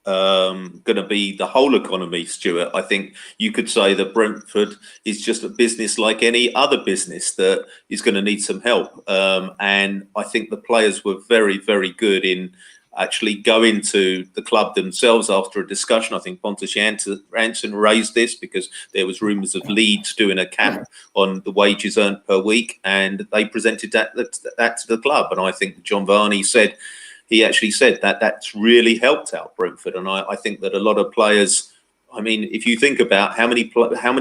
[SPEAKER 4] going to be the whole economy, Stuart. I think you could say that Brentford is just a business like any other business that is going to need some help. And I think the players were very, very good in actually going to the club themselves after a discussion. I think Pontus Jansson raised this because there was rumours of Leeds doing a cap on the wages earned per week, and they presented that to the club. And I think John Varney said that that's really helped out Brentford. And I think that a lot of players, I mean, if you think about how many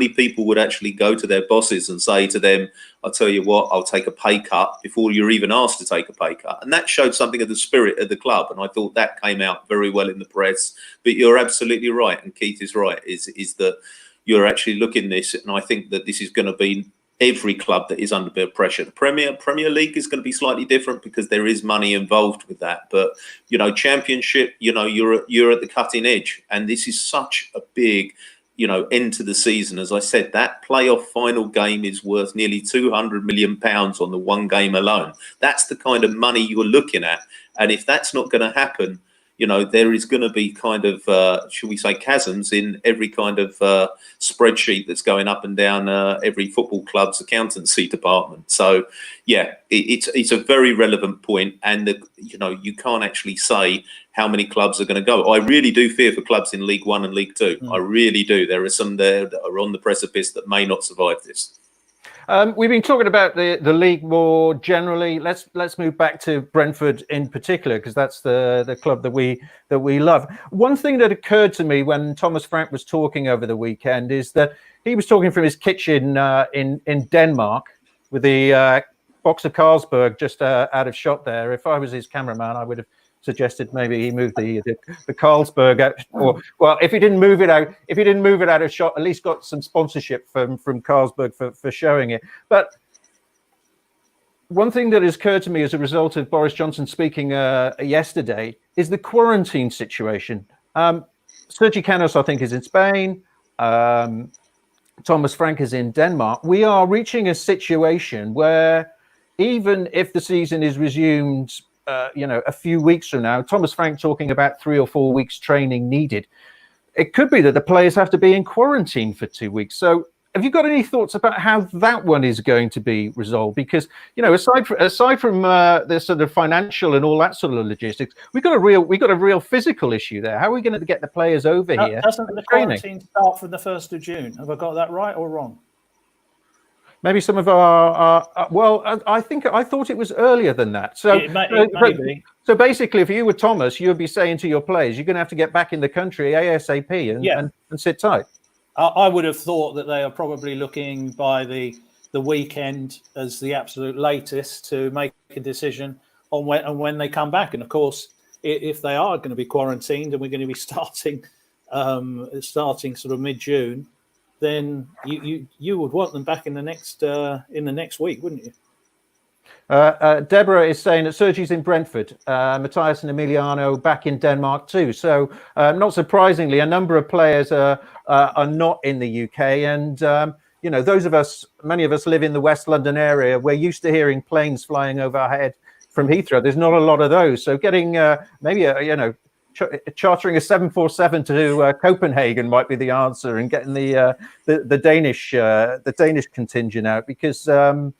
[SPEAKER 4] people would actually go to their bosses and say to them, I'll tell you what, I'll take a pay cut before you're even asked to take a pay cut. And that showed something of the spirit of the club. And I thought that came out very well in the press. But you're absolutely right. And Keith is right, is that you're actually looking at this. And I think that this is going to be every club that is under a bit of pressure. The Premier League is going to be slightly different because there is money involved with that. But, you know, Championship, you know, you're at the cutting edge. And this is such a big, you know, end to the season. As I said, that playoff final game is worth nearly £200 million on the one game alone. That's the kind of money you're looking at. And if that's not going to happen, you know, there is going to be kind of, should we say, chasms in every kind of spreadsheet that's going up and down every football club's accountancy department. So, yeah, it's a very relevant point. And, you know, you can't actually say how many clubs are going to go. I really do fear for clubs in League One and League Two. I really do. There are some there that are on the precipice that may not survive this.
[SPEAKER 1] We've been talking about the league more generally. Let's move back to Brentford in particular, because that's the club that we love. One thing that occurred to me when Thomas Frank was talking over the weekend is that he was talking from his kitchen in Denmark with the box of Carlsberg just out of shot there. If I was his cameraman, I would have suggested maybe he moved the Carlsberg out, or well, if he didn't move it out of shot, at least got some sponsorship from Carlsberg for showing it. But one thing that has occurred to me as a result of Boris Johnson speaking yesterday is the quarantine situation. Sergi Canos, I think, is in Spain. Thomas Frank is in Denmark. We are reaching a situation where even if the season is resumed, you know, a few weeks from now, Thomas Frank talking about 3 or 4 weeks training needed. It could be that the players have to be in quarantine for 2 weeks. So have you got any thoughts about how that one is going to be resolved? Because, you know, aside from the sort of financial and all that sort of logistics, we've got a real physical issue there. How are we going to get the players over here?
[SPEAKER 3] Doesn't the quarantine start from the 1st of June? Have I got that right or wrong?
[SPEAKER 1] Maybe some of our well, I thought it was earlier than that. So,
[SPEAKER 3] it may be.
[SPEAKER 1] So basically, if you were Thomas, you would be saying to your players, you're going to have to get back in the country ASAP and sit tight.
[SPEAKER 3] I would have thought that they are probably looking by the weekend as the absolute latest to make a decision on when they come back. And of course, if they are going to be quarantined and we're going to be starting sort of mid-June, then you would want them back in the next week, wouldn't you?
[SPEAKER 1] Deborah is saying that Sergi's in Brentford, Matthias and Emiliano back in Denmark too. So not surprisingly, a number of players are not in the UK. And, you know, many of us live in the West London area. We're used to hearing planes flying overhead from Heathrow. There's not a lot of those. So getting maybe chartering a 747 to Copenhagen might be the answer, and getting the Danish contingent out because the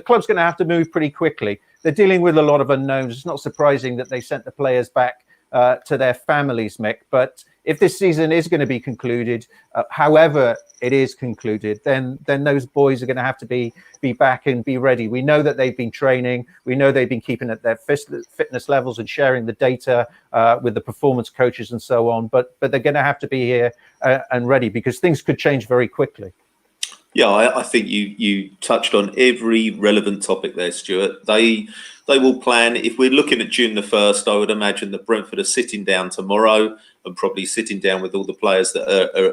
[SPEAKER 1] club's going to have to move pretty quickly. They're dealing with a lot of unknowns. It's not surprising that they sent the players back to their families, Mick. But if this season is going to be concluded, however it is concluded, then those boys are going to have to be back and be ready. We know that they've been training. We know they've been keeping at their fitness levels and sharing the data with the performance coaches and so on. But they're going to have to be here and ready, because things could change very quickly.
[SPEAKER 4] Yeah, I think you touched on every relevant topic there, Stuart. They will plan. If we're looking at June the 1st, I would imagine that Brentford are sitting down tomorrow and probably sitting down with all the players that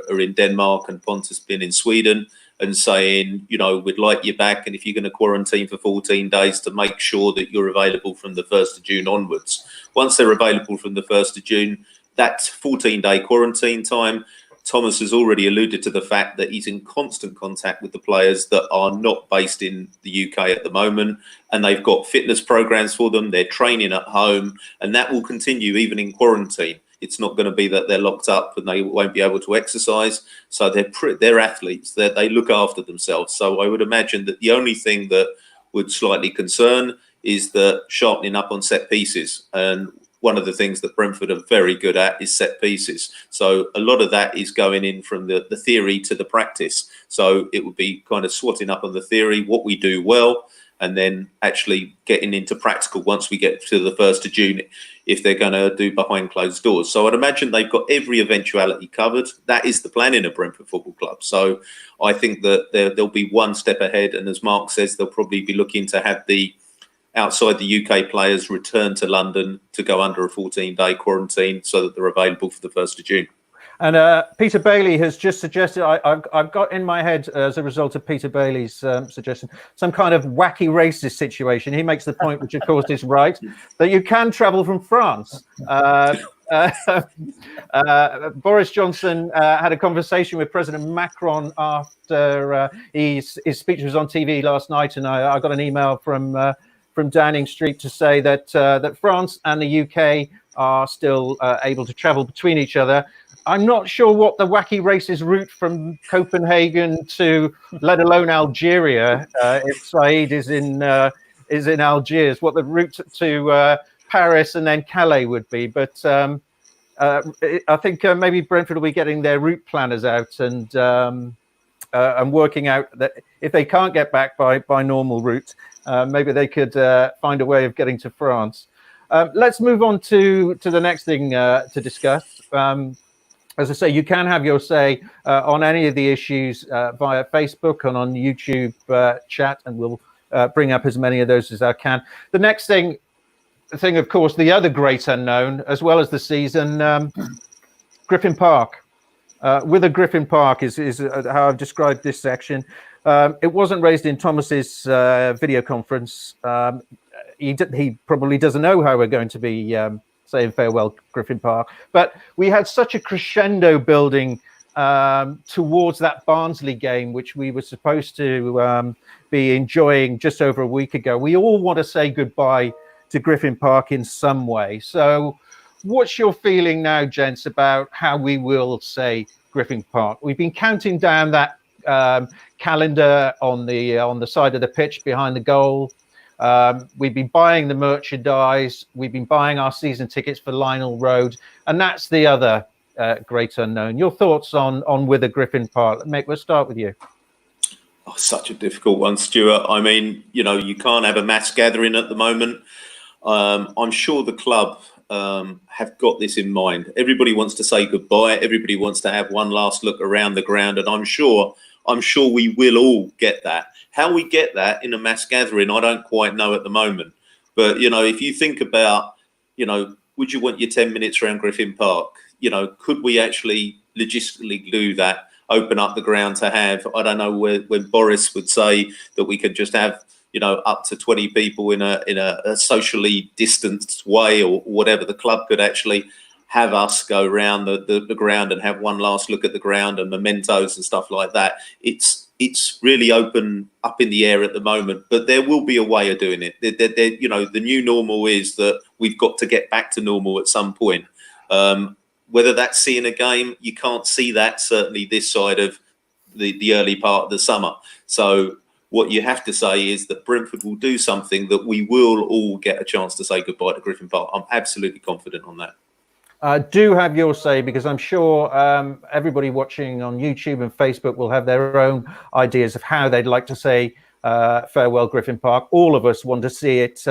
[SPEAKER 4] are in Denmark and Pontus been in Sweden, and saying, you know, we'd like you back, and if you're going to quarantine for 14 days, to make sure that you're available from the 1st of June onwards. Once they're available from the 1st of June, that's 14-day quarantine time. Thomas has already alluded to the fact that he's in constant contact with the players that are not based in the UK at the moment, and they've got fitness programs for them. They're training at home, and that will continue even in quarantine. It's not going to be that they're locked up and they won't be able to exercise. So they're athletes. They look after themselves. So I would imagine that the only thing that would slightly concern is the sharpening up on set pieces. And one of the things that Brentford are very good at is set pieces. So a lot of that is going in from the theory to the practice. So it would be kind of swatting up on the theory, what we do well, and then actually getting into practical once we get to the 1st of June, if they're going to do behind closed doors. So I'd imagine they've got every eventuality covered. That is the planning of Brentford Football Club. So I think that they'll be one step ahead. And as Mark says, they'll probably be looking to have the outside the UK players return to London to go under a 14-day quarantine so that they're available for the 1st of June.
[SPEAKER 1] And Peter Bailey has just suggested, I've got in my head, as a result of Peter Bailey's suggestion, some kind of wacky racist situation. He makes the point, which of course is right, that you can travel from France. Boris Johnson had a conversation with President Macron after his speech was on TV last night, and I got an email from Downing Street to say that that France and the UK are still able to travel between each other. I'm not sure what the wacky racist route from Copenhagen to, let alone Algeria, if Saeed is in Algiers, what the route to Paris and then Calais would be. But I think maybe Brentford will be getting their route planners out and working out that if they can't get back by normal route, maybe they could find a way of getting to France. Let's move on to the next thing to discuss. As I say, you can have your say on any of the issues via Facebook and on YouTube chat, and we'll bring up as many of those as I can. The next thing, of course, the other great unknown, as well as the season, Griffin Park. WHITHER Griffin Park is how I've described this section. It wasn't raised in Thomas's video conference. He probably doesn't know how we're going to be saying farewell Griffin Park, but we had such a crescendo building towards that Barnsley game, which we were supposed to be enjoying just over a week ago. We all want to say goodbye to Griffin Park in some way. So what's your feeling now, gents, about how we will say Griffin Park? We've been counting down that calendar on the side of the pitch behind the goal. We've been buying the merchandise. We've been buying our season tickets for Lionel Road, and that's the other great unknown. Your thoughts on WHITHER Griffin Park? Mick, we'll start with you.
[SPEAKER 4] Oh, such a difficult one, Stuart. I mean, you know, you can't have a mass gathering at the moment. I'm sure the club have got this in mind. Everybody wants to say goodbye. Everybody wants to have one last look around the ground, and I'm sure we will all get that. How we get that in a mass gathering, I don't quite know at the moment. But, you know, if you think about, you know, would you want your 10 minutes around Griffin Park? You know, could we actually logistically do that, open up the ground to have, I don't know, when Boris would say that we could just have, you know, up to 20 people in a socially distanced way or whatever, the club could actually have us go around the ground and have one last look at the ground and mementos and stuff like that. It's really open up in the air at the moment, but there will be a way of doing it. You know, the new normal is that we've got to get back to normal at some point. Whether that's seeing a game, you can't see that certainly this side of the early part of the summer. So what you have to say is that Brentford will do something that we will all get a chance to say goodbye to Griffin Park. I'm absolutely confident on that.
[SPEAKER 1] Do have your say, because I'm sure everybody watching on YouTube and Facebook will have their own ideas of how they'd like to say farewell Griffin Park. All of us want to see it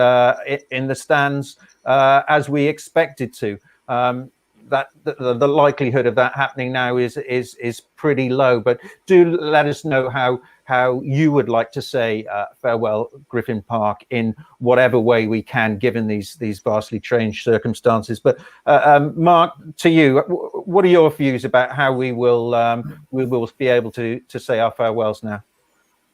[SPEAKER 1] in the stands as we expected to. The likelihood of that happening now is pretty low, but do let us know how you would like to say farewell Griffin Park in whatever way we can, given these vastly changed circumstances. But Mark, to you, what are your views about how we will be able to say our farewells now?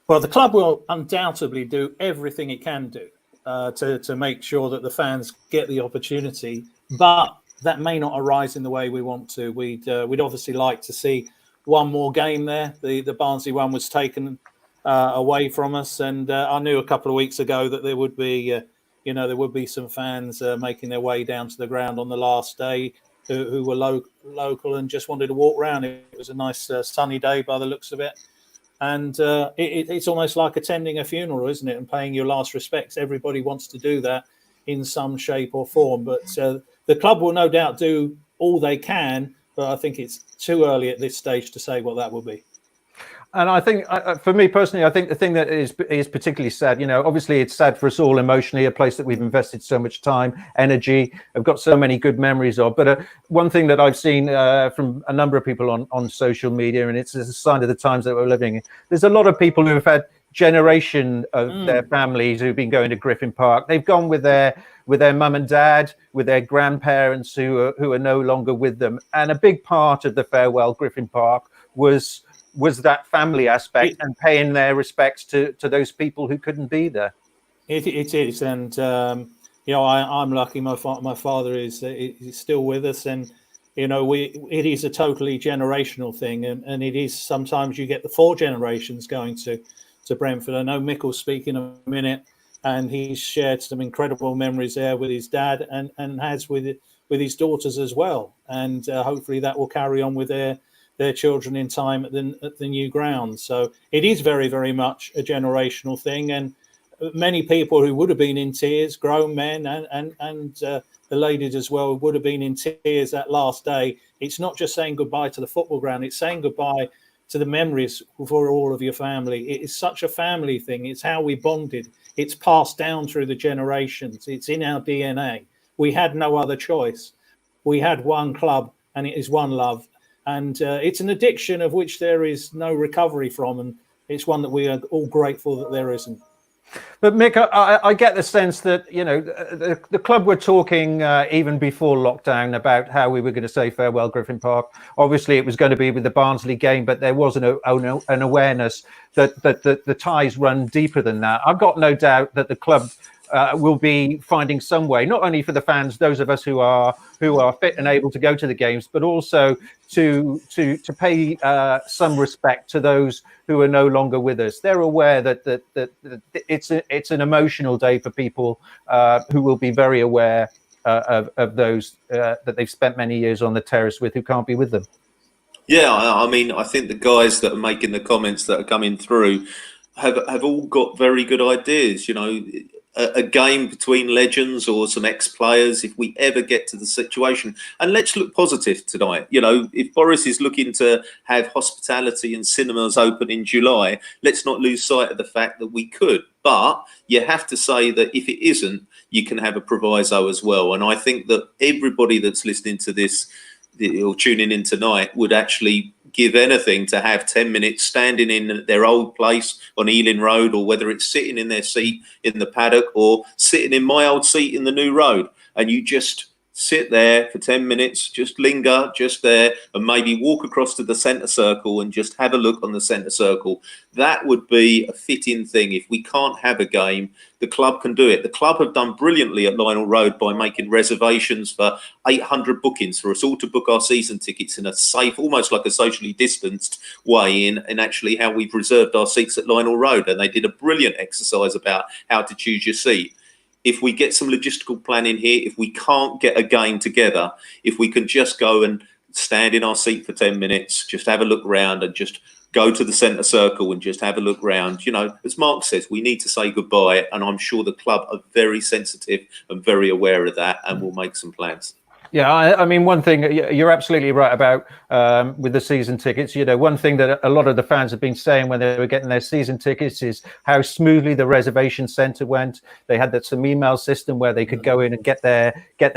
[SPEAKER 3] Well, the club will undoubtedly do everything it can do to make sure that the fans get the opportunity, but that may not arise in the way we want to. We'd obviously like to see one more game there. The Barnsley one was taken away from us, and I knew a couple of weeks ago that there would be, there would be some fans making their way down to the ground on the last day who were local and just wanted to walk around. It was a nice sunny day by the looks of it, and it's almost like attending a funeral, isn't it? And paying your last respects. Everybody wants to do that in some shape or form, but the club will no doubt do all they can, but I think it's too early at this stage to say what that will be.
[SPEAKER 1] And I think, for me personally, I think the thing that is particularly sad, obviously it's sad for us all emotionally, a place that we've invested so much time, energy, have got so many good memories of. But one thing that I've seen from a number of people on social media, and it's a sign of the times that we're living in, there's a lot of people who have had generation of their families who've been going to Griffin Park. They've gone with their mum and dad, with their grandparents who are no longer with them. And a big part of the farewell Griffin Park was that family aspect and paying their respects to those people who couldn't be there.
[SPEAKER 3] It is, and you know, I'm lucky. My father is still with us, and you know, it is a totally generational thing, and it is sometimes you get the 4 generations going to Brentford. I know Mick will speak in a minute, and he's shared some incredible memories there with his dad and has with his daughters as well, and hopefully that will carry on with their children in time at the new ground. So it is very, very much a generational thing, and many people who would have been in tears, grown men and the ladies as well, would have been in tears that last day. It's not just saying goodbye to the football ground, it's saying goodbye to the memories for all of your family. It is such a family thing. It's how we bonded. It's passed down through the generations. It's in our DNA. We had no other choice. We had one club, and it is one love. And it's an addiction of which there is no recovery from, and it's one that we are all grateful that there isn't.
[SPEAKER 1] But Mick, I get the sense that, you know, the club were talking even before lockdown about how we were going to say farewell Griffin Park. Obviously, it was going to be with the Barnsley game, but there was an awareness that the ties run deeper than that. I've got no doubt that the club will be finding some way, not only for the fans, those of us who are fit and able to go to the games, but also to pay some respect to those who are no longer with us. They're aware that it's an emotional day for people who will be very aware of those that they've spent many years on the terrace with, who can't be with them.
[SPEAKER 4] Yeah, I mean, I think the guys that are making the comments that are coming through have all got very good ideas. You know, a game between legends or some ex-players, if we ever get to the situation. And let's look positive tonight. You know, if Boris is looking to have hospitality and cinemas open in July, let's not lose sight of the fact that we could. But you have to say that if it isn't, you can have a proviso as well. And I think that everybody that's listening to this or tuning in tonight would actually give anything to have 10 minutes standing in their old place on Ealing Road, or whether it's sitting in their seat in the paddock or sitting in my old seat in the New Road, and you just sit there for 10 minutes, just linger just there, and maybe walk across to the centre circle and just have a look on the centre circle. That would be a fitting thing. If we can't have a game, the club can do it. The club have done brilliantly at Lionel Road by making reservations for 800 bookings for us all to book our season tickets in a safe, almost like a socially distanced way in actually how we've reserved our seats at Lionel Road. And they did a brilliant exercise about how to choose your seat. If we get some logistical planning here, if we can't get a game together, if we can just go and stand in our seat for 10 minutes, just have a look around and just go to the centre circle and just have a look round. You know, as Mark says, we need to say goodbye, and I'm sure the club are very sensitive and very aware of that, and will make some plans.
[SPEAKER 1] Yeah, I mean, one thing you're absolutely right about with the season tickets. You know, one thing that a lot of the fans have been saying when they were getting their season tickets is how smoothly the reservation centre went. They had some email system where they could go in and get their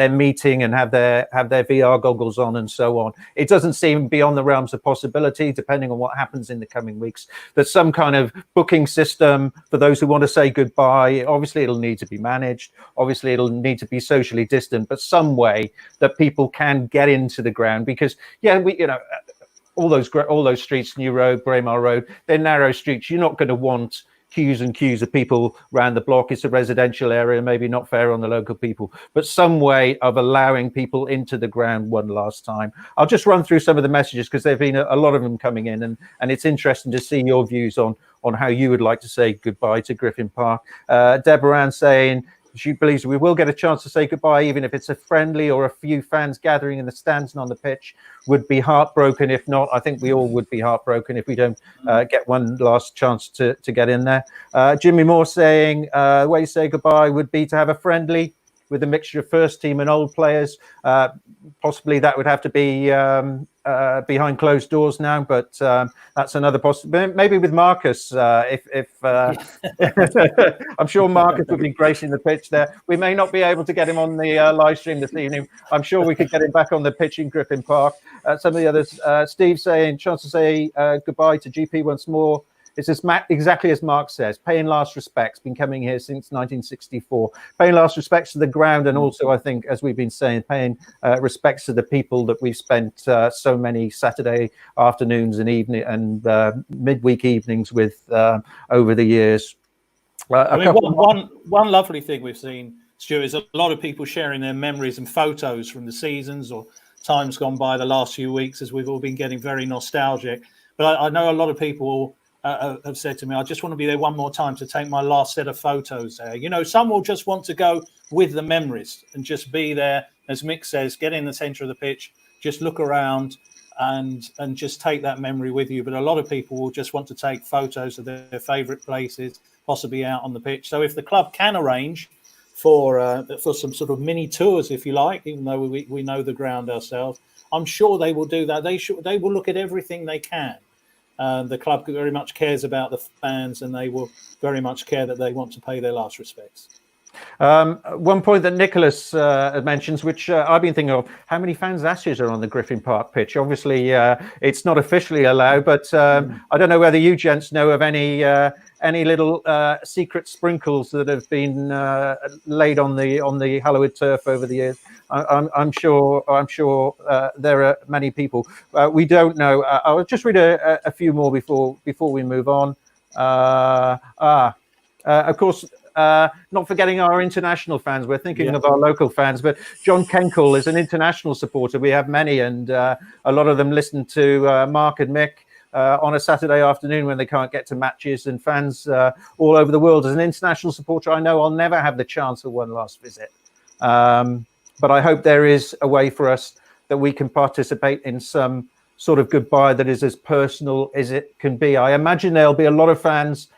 [SPEAKER 1] meeting and have their VR goggles on and so on. It doesn't seem beyond the realms of possibility, depending on what happens in the coming weeks, that some kind of booking system for those who want to say goodbye. Obviously, it'll need to be managed. Obviously, it'll need to be socially distant, but some way that people can get into the ground, because all those streets, New Road, Braemar Road, they're narrow streets. You're not going to want queues and queues of people around the block. It's a residential area, maybe not fair on the local people, but some way of allowing people into the ground one last time. I'll just run through some of the messages, because there've been a lot of them coming in, and it's interesting to see your views on how you would like to say goodbye to Griffin Park. Deborah Ann saying she believes we will get a chance to say goodbye, even if it's a friendly or a few fans gathering in the stands and on the pitch. Would be heartbroken if not. I think we all would be heartbroken if we don't get one last chance to get in there. Jimmy Moore saying the way you say goodbye would be to have a friendly with a mixture of first team and old players. Possibly that would have to be behind closed doors now, but that's another possibility. Maybe with Marcus, if I'm sure Marcus would be gracing the pitch there. We may not be able to get him on the live stream this evening. I'm sure we could get him back on the pitch in Griffin Park. Some of the others, Steve saying, chance to say goodbye to GP once more. It's exactly as Mark says, paying last respects, been coming here since 1964, paying last respects to the ground, and also, I think, as we've been saying, paying respects to the people that we've spent so many Saturday afternoons and midweek evenings with over the years.
[SPEAKER 3] One lovely thing we've seen, Stuart, is a lot of people sharing their memories and photos from the seasons or times gone by the last few weeks, as we've all been getting very nostalgic. But I know a lot of people have said to me, I just want to be there one more time to take my last set of photos there. You know, some will just want to go with the memories and just be there, as Mick says, get in the centre of the pitch, just look around and just take that memory with you. But a lot of people will just want to take photos of their favourite places, possibly out on the pitch. So if the club can arrange for some sort of mini tours, if you like, even though we know the ground ourselves, I'm sure they will do that. They will look at everything they can. The club very much cares about the fans, and they will very much care that they want to pay their last respects.
[SPEAKER 1] One point that Nicholas mentions, which I've been thinking of, how many fans' ashes are on the Griffin Park pitch? Obviously, it's not officially allowed, but I don't know whether you gents know of any little secret sprinkles that have been laid on the hallowed turf over the years. I'm sure there are many people. We don't know. I'll just read a few more before we move on. Of course, not forgetting our international fans. We're thinking of our local fans, but John Kenkel is an international supporter. We have many, and a lot of them listen to Mark and Mick on a Saturday afternoon when they can't get to matches, and fans all over the world. As an international supporter, I know I'll never have the chance of one last visit. But I hope there is a way for us that we can participate in some sort of goodbye that is as personal as it can be. I imagine there'll be a lot of fans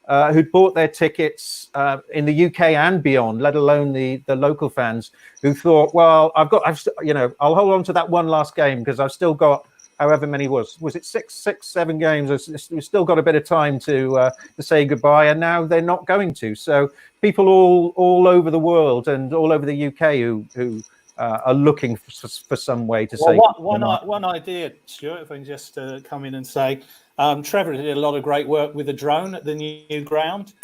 [SPEAKER 1] who'd bought their tickets in the UK and beyond, let alone the local fans, who thought, well, I'll hold on to that one last game because I've still got however many was it 7 games? We've still got a bit of time to say goodbye, and now they're not going to. So people all over the world and all over the UK who are looking for some way to say.
[SPEAKER 3] One idea, Stuart, if I can just come in and say, Trevor did a lot of great work with a drone at the new ground.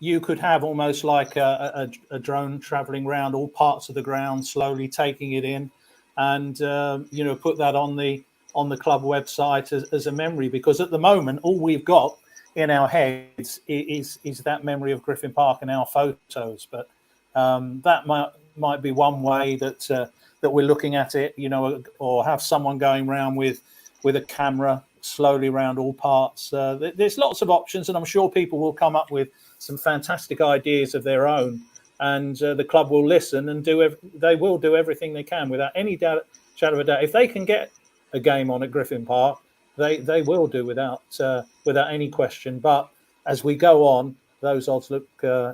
[SPEAKER 3] You could have almost like a drone travelling around all parts of the ground, slowly taking it in, and put that on the club website as a memory. Because at the moment, all we've got in our heads is that memory of Griffin Park and our photos. But that might be one way that we're looking at it, or have someone going around with a camera slowly around all parts. There's lots of options, and I'm sure people will come up with some fantastic ideas of their own, and the club will listen and they will do everything they can without any shadow of a doubt. If they can get a game on at Griffin Park, they will do without any question. But as we go on, those odds look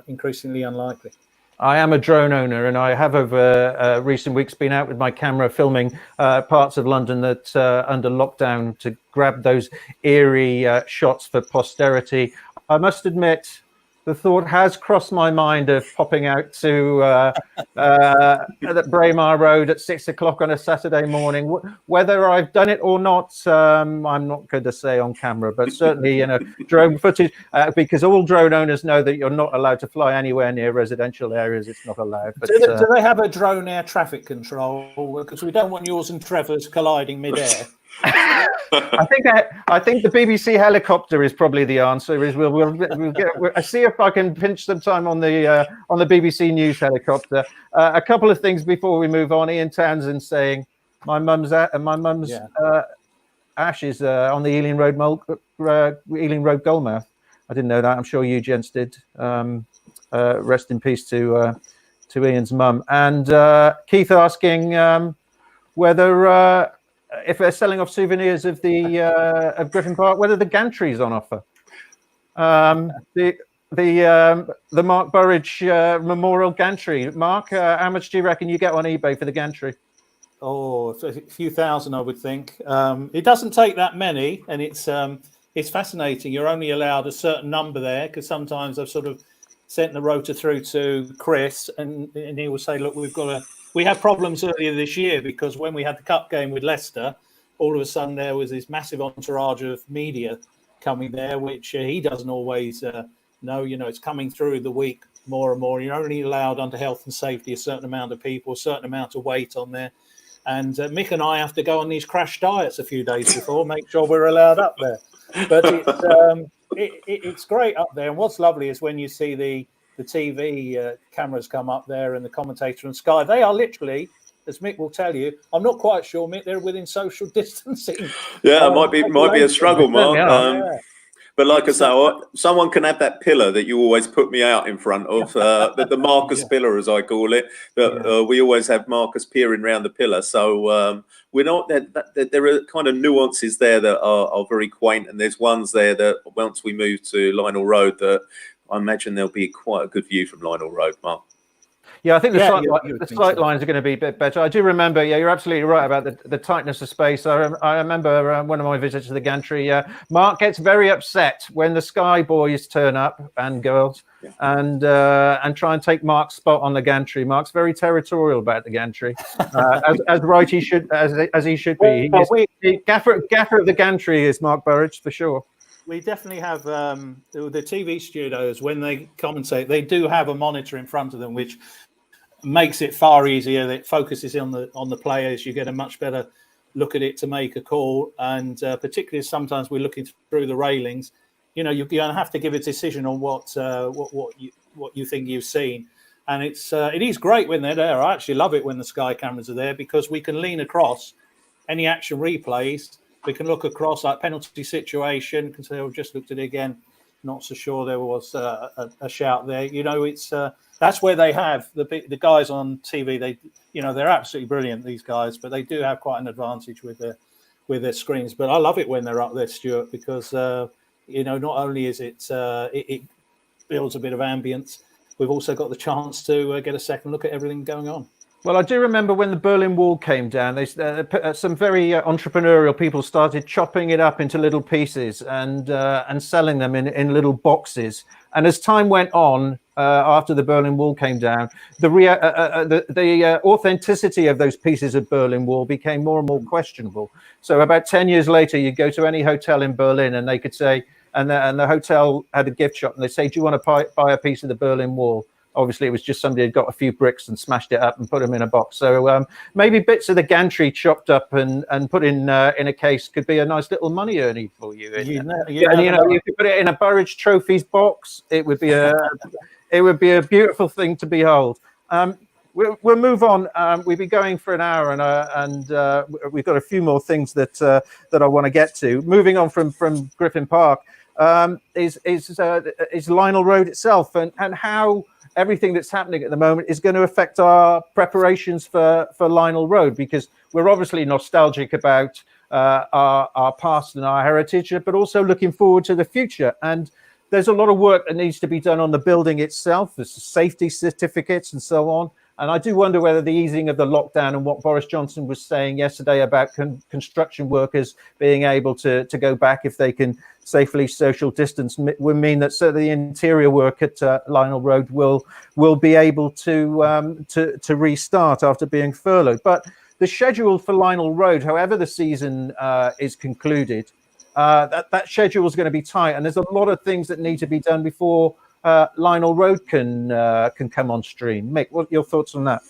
[SPEAKER 3] increasingly unlikely.
[SPEAKER 1] I am a drone owner, and I have over recent weeks been out with my camera filming parts of London that under lockdown to grab those eerie shots for posterity. I must admit, the thought has crossed my mind of popping out to Braemar Road at 6 o'clock on a Saturday morning. Whether I've done it or not, I'm not going to say on camera, but certainly, drone footage, because all drone owners know that you're not allowed to fly anywhere near residential areas. It's not allowed. But,
[SPEAKER 3] do they have a drone air traffic control? Because we don't want yours and Trevor's colliding midair.
[SPEAKER 1] I think the BBC helicopter is probably the answer. Is we'll I see if I can pinch some time on the BBC News helicopter. A couple of things before we move on. Ian Townsend saying my mum's ashes on the Ealing Road Goalmouth. I didn't know that. I'm sure you gents did. Rest in peace to Ian's mum. And Keith asking whether. If they're selling off souvenirs of of Griffin Park, whether the gantry's on offer. The Mark Burridge Memorial Gantry. Mark, how much do you reckon you get on eBay for the gantry?
[SPEAKER 3] Oh, a few thousand, I would think. It doesn't take that many, and it's fascinating. You're only allowed a certain number there, because sometimes I've sort of sent the rota through to Chris, and he will say, look, we had problems earlier this year, because when we had the cup game with Leicester, all of a sudden there was this massive entourage of media coming there, which he doesn't always know. You know, it's coming through the week more and more. You're only allowed under health and safety a certain amount of people, a certain amount of weight on there. And Mick and I have to go on these crash diets a few days before, make sure we're allowed up there. But it's great up there. And what's lovely is when you see the TV cameras come up there and the commentator and Sky, they are literally, as Mick will tell you, I'm not quite sure, Mick, they're within social distancing.
[SPEAKER 4] Yeah, it might be a struggle, Mark. But like I say, someone can have that pillar that you always put me out in front of, the Marcus pillar, as I call it. We always have Marcus peering around the pillar. So we're not there are kind of nuances there that are very quaint, and there's ones there that once we move to Lionel Road, that I imagine there'll be quite a good view from Lionel Road, Mark.
[SPEAKER 1] Yeah, I think the sight lines are going to be a bit better. I do remember, yeah, you're absolutely right about the tightness of space. I remember one of my visits to the gantry. Mark gets very upset when the Sky boys turn up, and girls, and try and take Mark's spot on the gantry. Mark's very territorial about the gantry, as right he should, as he should be. Gaffer of the gantry is Mark Burridge for sure.
[SPEAKER 3] We definitely have the TV studios, when they commentate, they do have a monitor in front of them, which makes it far easier. It focuses on the players. You get a much better look at it to make a call, and particularly sometimes we're looking through the railings. You know, you're going to have to give a decision on what you think you've seen, and it is great when they're there. I actually love it when the Sky cameras are there, because we can lean across any action replays. We can look across like penalty situation. Because I've just looked at it again, not so sure there was a shout there. You know, it's that's where they have the guys on TV. They're absolutely brilliant, these guys, but they do have quite an advantage with their screens. But I love it when they're up there, Stuart, because not only is it builds a bit of ambience, we've also got the chance to get a second look at everything going on.
[SPEAKER 1] Well, I do remember when the Berlin Wall came down, some very entrepreneurial people started chopping it up into little pieces and selling them in little boxes. And as time went on, after the Berlin Wall came down, the authenticity of those pieces of Berlin Wall became more and more questionable. So about 10 years later, you go to any hotel in Berlin and they could say, and the hotel had a gift shop, and they say, do you want to buy a piece of the Berlin Wall? Obviously, it was just somebody had got a few bricks and smashed it up and put them in a box. So maybe bits of the gantry chopped up and put in a case could be a nice little money earning for you. You could put it in a Burridge Trophies box. It would be a beautiful thing to behold. We'll move on. We've been going for an hour, and we've got a few more things that I want to get to. Moving on from Griffin Park is Lionel Road itself, and how everything that's happening at the moment is going to affect our preparations for Lionel Road, because we're obviously nostalgic about our past and our heritage, but also looking forward to the future. And there's a lot of work that needs to be done on the building itself. There's safety certificates and so on. And I do wonder whether the easing of the lockdown and what Boris Johnson was saying yesterday about construction workers being able to go back if they can safely social distance will mean that certainly the interior work at Lionel Road will be able to restart after being furloughed. But the schedule for Lionel Road, however the season is concluded, that schedule is going to be tight, and there's a lot of things that need to be done before Lionel Road can come on stream. Mick, what are your thoughts on that?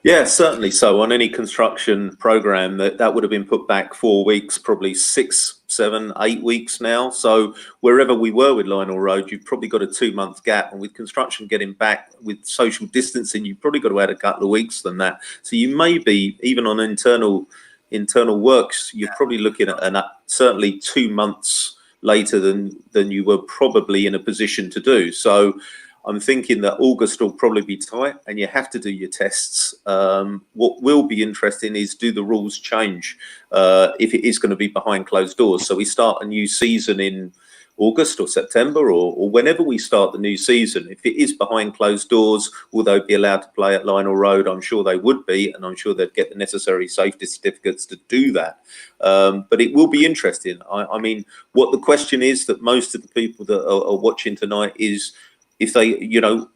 [SPEAKER 4] Yeah, certainly so. On any construction program, that would have been put back 4 weeks, probably 6, 7, 8 weeks now. So wherever we were with Lionel Road, you've probably got a 2-month gap. And with construction getting back with social distancing, you've probably got to add a couple of weeks than that. So you may be, even on internal works, you're probably looking at certainly 2 months later than you were probably in a position to do. So I'm thinking that August will probably be tight, and you have to do your tests. What will be interesting is, do the rules change if it is going to be behind closed doors? So we start a new season in August or September, or whenever we start the new season. If it is behind closed doors, will they be allowed to play at Lionel Road? I'm sure they would be, and I'm sure they'd get the necessary safety certificates to do that. But it will be interesting. I mean, what the question is that most of the people that are watching tonight is, if they,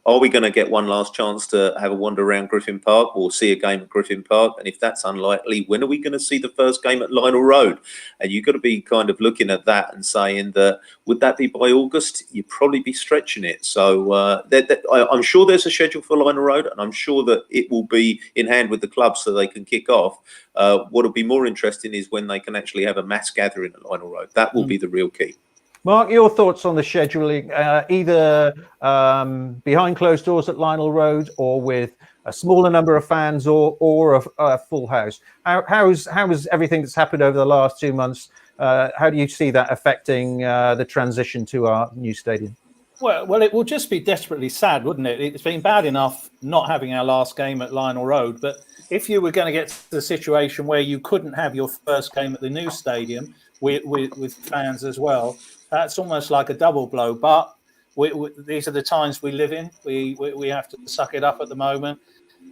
[SPEAKER 4] are we going to get one last chance to have a wander around Griffin Park or see a game at Griffin Park? And if that's unlikely, when are we going to see the first game at Lionel Road? And you've got to be kind of looking at that and saying that, would that be by August? You'd probably be stretching it. So I'm sure there's a schedule for Lionel Road, and I'm sure that it will be in hand with the club so they can kick off. What will be more interesting is when they can actually have a mass gathering at Lionel Road. That will be the real key.
[SPEAKER 1] Mark, your thoughts on the scheduling, either behind closed doors at Lionel Road or with a smaller number of fans or a full house? How's everything that's happened over the last 2 months? How do you see that affecting the transition to our new stadium?
[SPEAKER 3] Well, it will just be desperately sad, wouldn't it? It's been bad enough not having our last game at Lionel Road, but if you were going to get to the situation where you couldn't have your first game at the new stadium with fans as well, that's almost like a double blow. But these are the times we live in. We have to suck it up at the moment,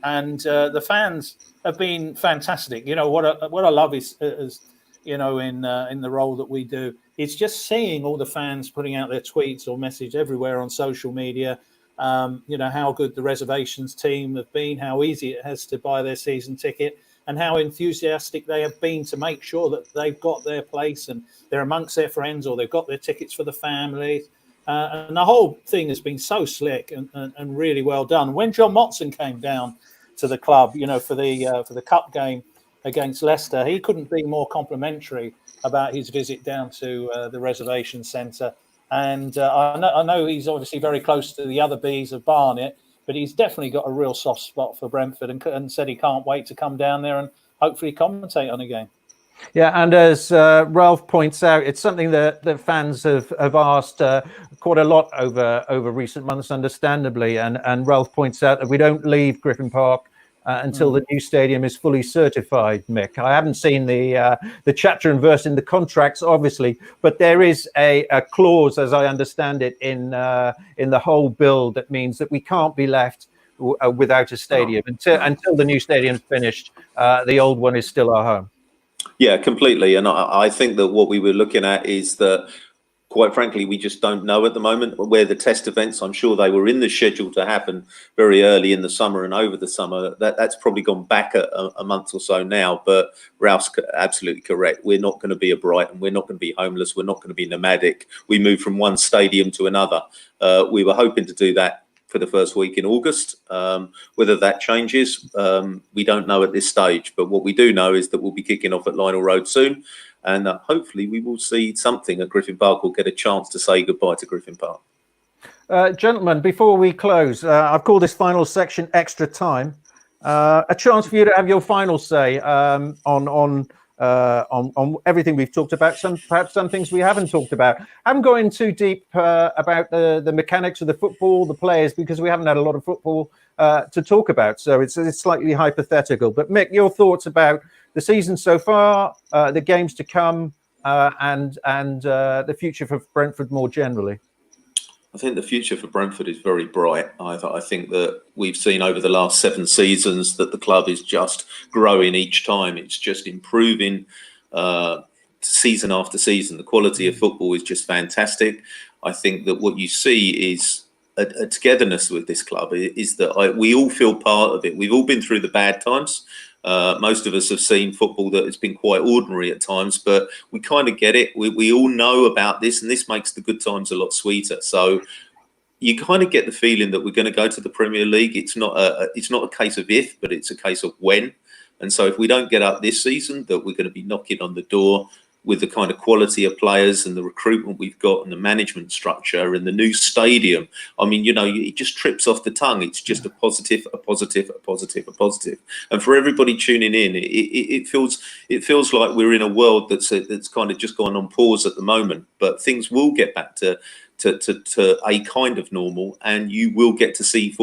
[SPEAKER 3] and the fans have been fantastic. What I love is in the role that we do, it's just seeing all the fans putting out their tweets or message everywhere on social media. How good the reservations team have been, how easy it has to buy their season ticket, and how enthusiastic they have been to make sure that they've got their place and they're amongst their friends, or they've got their tickets for the families. And the whole thing has been so slick and really well done. When John Motson came down to the club, for the cup game against Leicester, he couldn't be more complimentary about his visit down to the reservation centre. And I know he's obviously very close to the other Bs of Barnet, but he's definitely got a real soft spot for Brentford, and said he can't wait to come down there and hopefully commentate on a game.
[SPEAKER 1] Yeah, and as Ralph points out, it's something that fans have asked quite a lot over recent months, understandably. And Ralph points out that we don't leave Griffin Park until the new stadium is fully certified, Mick. I haven't seen the chapter and verse in the contracts, obviously, but there is a clause, as I understand it, in the whole bill that means that we can't be left without a stadium until the new stadium's finished. The old one is still our home.
[SPEAKER 4] Yeah, completely. And I think that what we were looking at is that, quite frankly, we just don't know at the moment where the test events, I'm sure they were in the schedule to happen very early in the summer and over the summer. That's probably gone back a month or so now. But Ralph's absolutely correct. We're not going to be a Brighton. We're not going to be homeless. We're not going to be nomadic. We move from one stadium to another. We were hoping to do that for the first week in August. Whether that changes, we don't know at this stage. But what we do know is that we'll be kicking off at Lionel Road soon. And hopefully we will see something at Griffin Park. We'll get a chance to say goodbye to Griffin Park.
[SPEAKER 1] Gentlemen, before we close, I've called this final section Extra Time. A chance for you to have your final say on everything we've talked about, perhaps some things we haven't talked about. I haven't gone in too deep about the mechanics of the football, the players, because we haven't had a lot of football to talk about. So it's slightly hypothetical. But Mick, your thoughts about the season so far, the games to come, and the future for Brentford more generally?
[SPEAKER 4] I think the future for Brentford is very bright. I think that we've seen over the last 7 seasons that the club is just growing each time. It's just improving season after season. The quality of football is just fantastic. I think that what you see is a togetherness with this club, is that we all feel part of it. We've all been through the bad times. Most of us have seen football that has been quite ordinary at times, but we kind of get it. We all know about this, and this makes the good times a lot sweeter. So you kind of get the feeling that we're going to go to the Premier League. It's not a case of if, but it's a case of when. And so if we don't get up this season, that we're going to be knocking on the door with the kind of quality of players and the recruitment we've got and the management structure and the new stadium. I mean, it just trips off the tongue. It's just a positive, a positive, a positive, a positive. And for everybody tuning in, it feels like we're in a world that's kind of just gone on pause at the moment, but things will get back to a kind of normal, and you will get to see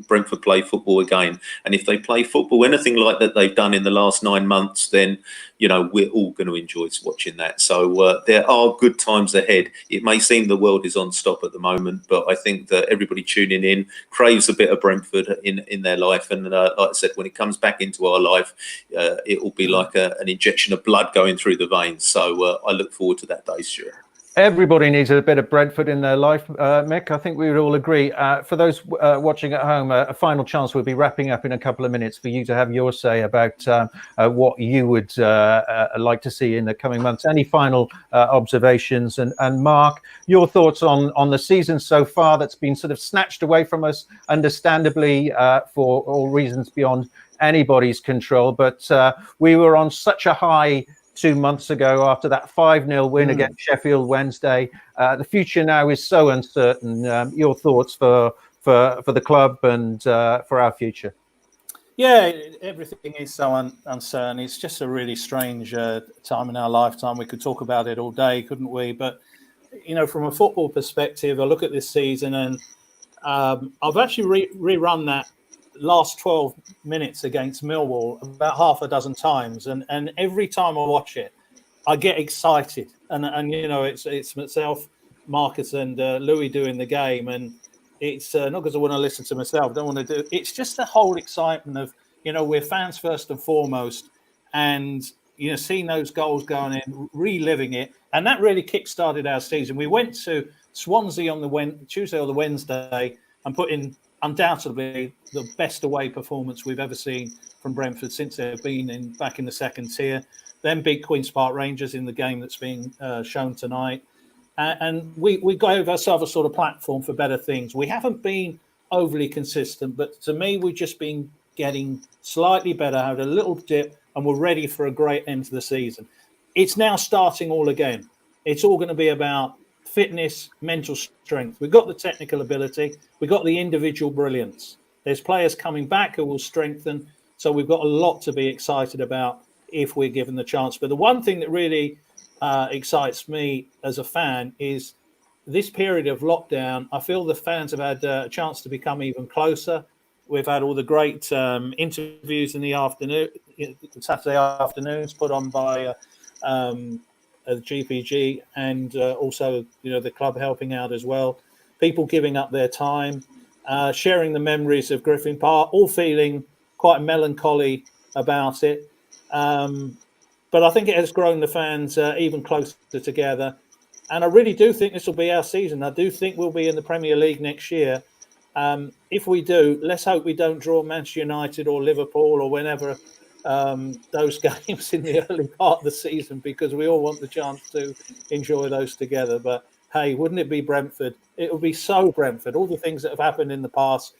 [SPEAKER 4] Brentford play football again. And if they play football anything like that they've done in the last 9 months, then we're all going to enjoy watching that. So there are good times ahead. It may seem the world is on stop at the moment, but I think that everybody tuning in craves a bit of Brentford in their life. And like I said, when it comes back into our life, it will be like an injection of blood going through the veins. So I look forward to that day, Stuart.
[SPEAKER 1] Everybody needs a bit of Brentford in their life, Mick. I think we would all agree. For those watching at home, a final chance. We'll be wrapping up in a couple of minutes for you to have your say about what you would like to see in the coming months. Any final observations? And Mark, your thoughts on the season so far that's been sort of snatched away from us, understandably, for all reasons beyond anybody's control. But we were on such a high 2 months ago after that 5-0 win against Sheffield Wednesday. The future now is so uncertain. Your thoughts for the club and for our future?
[SPEAKER 3] Yeah, everything is so uncertain. It's just a really strange time in our lifetime. We could talk about it all day, couldn't we? But, you know, from a football perspective, I look at this season and I've actually rerun that last 12 minutes against Millwall about half a dozen times, and every time I watch it I get excited, and you know, it's myself, Marcus and Louis doing the game, and it's not because I want to listen to myself, don't want to do, it's just the whole excitement of, you know, we're fans first and foremost, and you know, seeing those goals going in, reliving it, and that really kick-started our season. We went to Swansea on the Tuesday or the Wednesday and put in undoubtedly the best away performance we've ever seen from Brentford since they've been back in the second tier. Then beat Queen's Park Rangers in the game that's being shown tonight. And we gave ourselves a sort of platform for better things. We haven't been overly consistent, but to me, we've just been getting slightly better, had a little dip, and we're ready for a great end to the season. It's now starting all again. It's all going to be about fitness, mental strength. We've got the technical ability. We've got the individual brilliance. There's players coming back who will strengthen. So we've got a lot to be excited about if we're given the chance. But the one thing that really excites me as a fan is this period of lockdown. I feel the fans have had a chance to become even closer. We've had all the great interviews in the afternoon, Saturday afternoons, put on by the GPG, and also, you know, the club helping out as well. People giving up their time, sharing the memories of Griffin Park, all feeling quite melancholy about it. But I think it has grown the fans even closer together. And I really do think this will be our season. I do think we'll be in the Premier League next year. If we do, let's hope we don't draw Manchester United or Liverpool or whenever those games in the early part of the season, because we all want the chance to enjoy those together. But hey, wouldn't it be Brentford? It would be so Brentford. All the things that have happened in the past.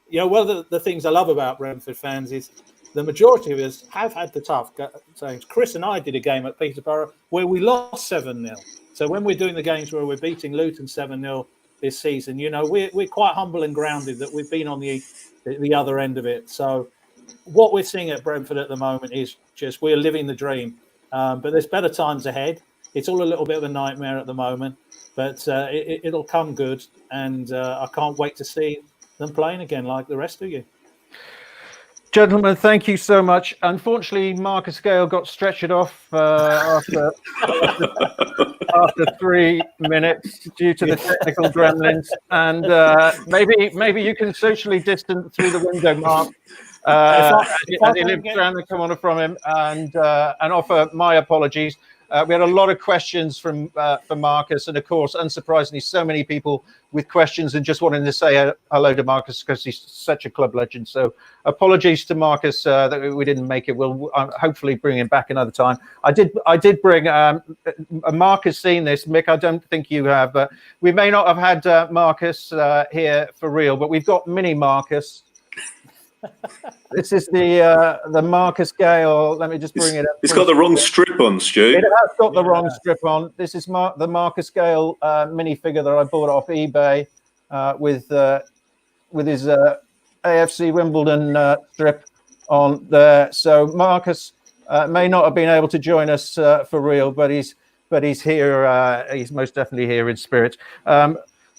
[SPEAKER 3] You know, one of the things I love about Brentford fans is the majority of us have had the tough times. Chris and I did a game at Peterborough where we lost 7-0. So when we're doing the games where we're beating Luton 7-0 this season, you know, we're quite humble and grounded that we've been on the other end of it. So what we're seeing at Brentford at the moment is just we're living the dream. But there's better times ahead. It's all a little bit of a nightmare at the moment, but it'll come good. And I can't wait to see them playing again like the rest of you.
[SPEAKER 1] Gentlemen, thank you so much. Unfortunately, Marcus Gayle got stretchered off after 3 minutes due to the technical gremlins. And maybe you can socially distance through the window, Mark. As he lives around the corner from him, and offer my apologies. We had a lot of questions for Marcus, and of course, unsurprisingly, so many people with questions and just wanting to say hello to Marcus because he's such a club legend. So apologies to Marcus that we didn't make it. We'll hopefully bring him back another time. I did bring Mark has seen this. Mick, I don't think you have, but we may not have had Marcus here for real, but we've got mini Marcus. This is the Marcus Gayle. Let me just bring it up. It's
[SPEAKER 4] got the wrong strip on, Stu.
[SPEAKER 1] It has got the wrong strip on. This is the Marcus Gayle minifigure that I bought off eBay with his AFC Wimbledon strip on there. So Marcus may not have been able to join us for real, but he's here. He's most definitely here in spirit.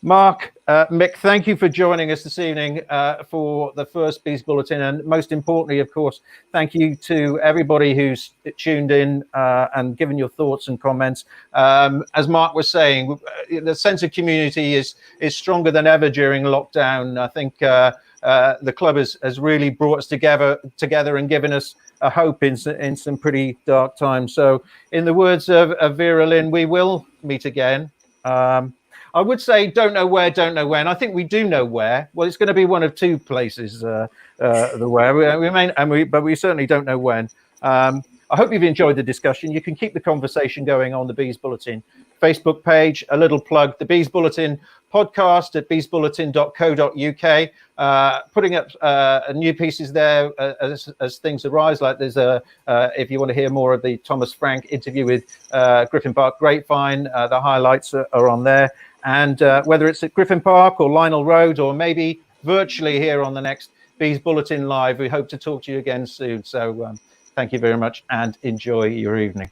[SPEAKER 1] Mark, Mick, thank you for joining us this evening for the first Bees Bulletin. And most importantly, of course, thank you to everybody who's tuned in and given your thoughts and comments. As Mark was saying, the sense of community is stronger than ever during lockdown. I think the club has really brought us together and given us a hope in some pretty dark times. So in the words of Vera Lynn, we will meet again. I would say don't know where, don't know when. I think we do know where. Well, it's going to be one of two places, the where but we certainly don't know when. I hope you've enjoyed the discussion. You can keep the conversation going on the Bees Bulletin Facebook page. A little plug, the Bees Bulletin podcast at beesbulletin.co.uk. Putting up new pieces there as things arise. Like there's if you want to hear more of the Thomas Frank interview with Griffin Park Grapevine, the highlights are on there. And whether it's at Griffin Park or Lionel Road or maybe virtually here on the next Bees Bulletin Live, we hope to talk to you again soon. So thank you very much and enjoy your evening.